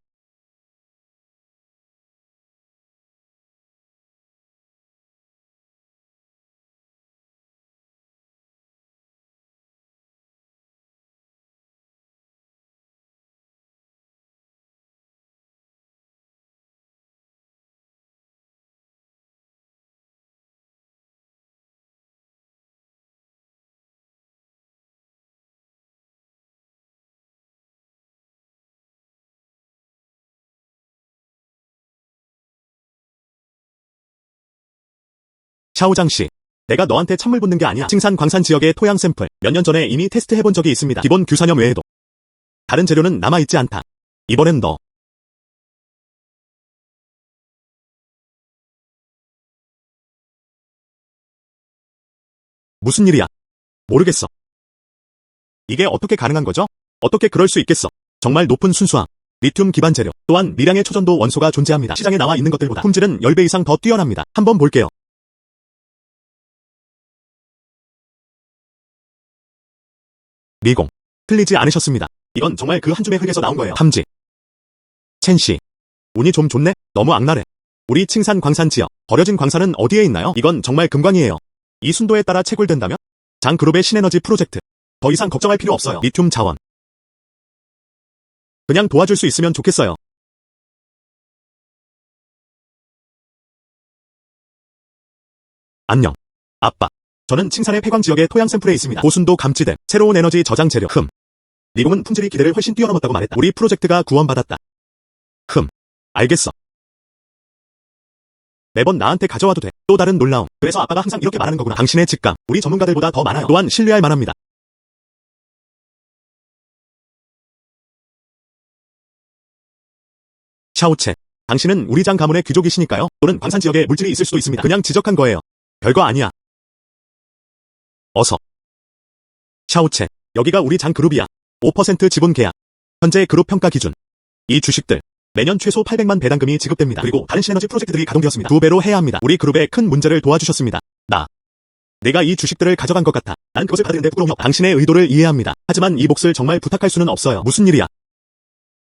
샤오장 씨. 내가 너한테 찬물 붓는 게 아니야. 칭산 광산 지역의 토양 샘플. 몇 년 전에 이미 테스트해본 적이 있습니다. 기본 규산염 외에도. 다른 재료는 남아있지 않다. 이번엔 너. 무슨 일이야? 모르겠어. 이게 어떻게 가능한 거죠? 어떻게 그럴 수 있겠어? 정말 높은 순수함. 리튬 기반 재료. 또한 미량의 초전도 원소가 존재합니다. 시장에 나와 있는 것들보다 품질은 10배 이상 더 뛰어납니다. 한번 볼게요. 리공. 틀리지 않으셨습니다. 이건 정말 그 한 줌의 흙에서 나온 거예요. 탐지. 첸씨. 운이 좀 좋네? 너무 악랄해. 우리 칭산 광산 지역. 버려진 광산은 어디에 있나요? 이건 정말 금광이에요. 이 순도에 따라 채굴된다면? 장그룹의 신에너지 프로젝트. 더 이상 걱정할 필요 없어요. 리튬 자원. 그냥 도와줄 수 있으면 좋겠어요. 안녕. 아빠. 저는 칭산의 폐광 지역의 토양 샘플에 있습니다. 고순도 감지된 새로운 에너지 저장 재료. 리공은 품질이 기대를 훨씬 뛰어넘었다고 말했다. 우리 프로젝트가 구원받았다. 알겠어. 매번 나한테 가져와도 돼. 또 다른 놀라움. 그래서 아빠가 항상 이렇게 말하는 거구나. 당신의 직감. 우리 전문가들보다 더 많아요. 또한 신뢰할 만합니다. 샤오첸. 당신은 우리 장 가문의 귀족이시니까요. 또는 광산 지역에 물질이 있을 수도 있습니다. 그냥 지적한 거예요. 별거 아니야. 어서. 샤오첸. 여기가 우리 장 그룹이야. 5% 지분 계약. 현재 그룹 평가 기준. 이 주식들. 매년 최소 800만 배당금이 지급됩니다. 그리고 다른 신에너지 프로젝트들이 가동되었습니다. 2배로 해야 합니다. 우리 그룹의 큰 문제를 도와주셨습니다. 내가 이 주식들을 가져간 것 같아. 난 그것을 받았는데 부끄러워. 당신의 의도를 이해합니다. 하지만 이 몫을 정말 부탁할 수는 없어요. 무슨 일이야?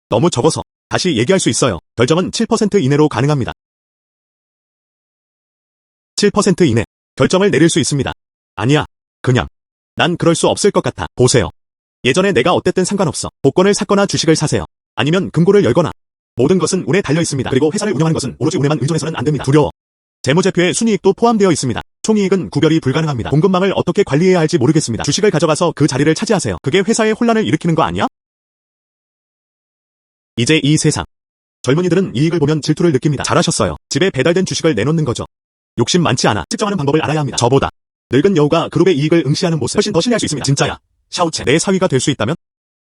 너무 적어서. 다시 얘기할 수 있어요. 결정은 7% 이내로 가능합니다. 7% 이내. 결정을 내릴 수 있습니다. 아니야. 그냥. 난 그럴 수 없을 것 같아. 보세요. 예전에 내가 어땠든 상관없어. 복권을 샀거나 주식을 사세요. 아니면 금고를 열거나. 모든 것은 운에 달려 있습니다. 그리고 회사를 운영하는 것은 오로지 운에만 의존해서는 안 됩니다. 두려워. 재무제표에 순이익도 포함되어 있습니다. 총이익은 구별이 불가능합니다. 공급망을 어떻게 관리해야 할지 모르겠습니다. 주식을 가져가서 그 자리를 차지하세요. 그게 회사에 혼란을 일으키는 거 아니야? 이제 이 세상. 젊은이들은 이익을 보면 질투를 느낍니다. 잘하셨어요. 집에 배달된 주식을 내놓는 거죠. 욕심 많지 않아. 측정하는 방법을 알아야 합니다. 저보다 늙은 여우가 그룹의 이익을 응시하는 모습 훨씬 더 신뢰할 수 있습니다. 진짜야. 샤오체. 내 사위가 될 수 있다면?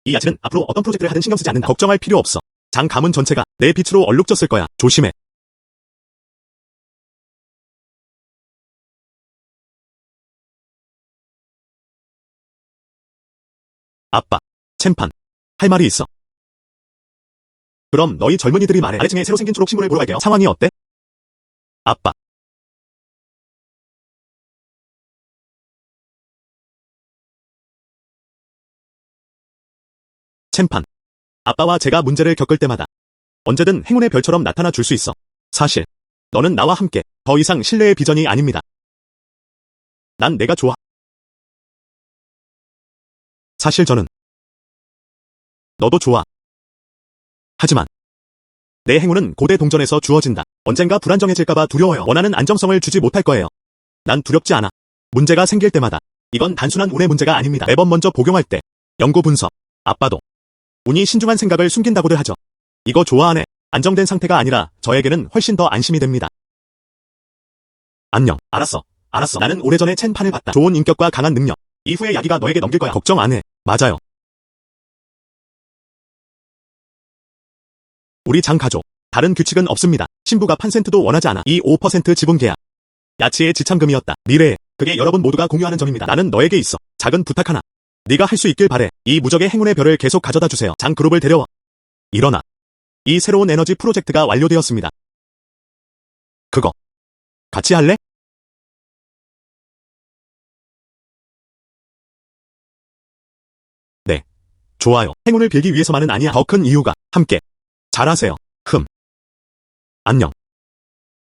이 야채는 앞으로 어떤 프로젝트를 하든 신경 쓰지 않는다. 걱정할 필요 없어. 장 가문 전체가 내 빛으로 얼룩졌을 거야. 조심해. 아빠. 챔판. 할 말이 있어. 그럼 너희 젊은이들이 말해. 아래층에 새로 생긴 초록 신문을 보러 갈게요. 상황이 어때? 아빠. 챔판. 아빠와 제가 문제를 겪을 때마다 언제든 행운의 별처럼 나타나 줄 수 있어. 사실 너는 나와 함께 더 이상 신뢰의 비전이 아닙니다. 난 내가 좋아. 사실 저는 너도 좋아. 하지만 내 행운은 고대 동전에서 주어진다. 언젠가 불안정해질까봐 두려워요. 원하는 안정성을 주지 못할 거예요. 난 두렵지 않아. 문제가 생길 때마다 이건 단순한 운의 문제가 아닙니다. 매번 먼저 복용할 때 연구 분석. 아빠도 운이 신중한 생각을 숨긴다고들 하죠. 이거 좋아하네. 안정된 상태가 아니라 저에게는 훨씬 더 안심이 됩니다. 안녕. 알았어. 나는 오래전에 첸판을 봤다. 좋은 인격과 강한 능력. 이후에 야기가 너에게 넘길 거야. 걱정 안 해. 맞아요. 우리 장 가족. 다른 규칙은 없습니다. 신부가 판센트도 원하지 않아. 이 5% 지분 계약. 야치의 지참금이었다. 미래에. 그게 여러분 모두가 공유하는 점입니다. 나는 너에게 있어. 작은 부탁 하나. 네가 할 수 있길 바래. 이 무적의 행운의 별을 계속 가져다 주세요. 장 그룹을 데려와. 일어나. 이 새로운 에너지 프로젝트가 완료되었습니다. 그거. 같이 할래? 네. 좋아요. 행운을 빌기 위해서만은 아니야. 더 큰 이유가. 함께. 잘하세요. 안녕.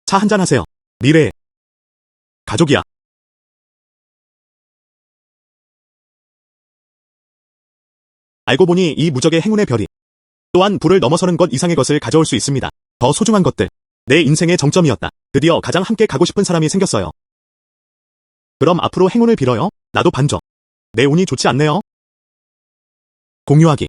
차 한잔 하세요. 미래의 가족이야. 알고 보니 이 무적의 행운의 별이 또한 불을 넘어서는 것 이상의 것을 가져올 수 있습니다. 더 소중한 것들. 내 인생의 정점이었다. 드디어 가장 함께 가고 싶은 사람이 생겼어요. 그럼 앞으로 행운을 빌어요. 나도 반저. 내 운이 좋지 않네요. 공유하기.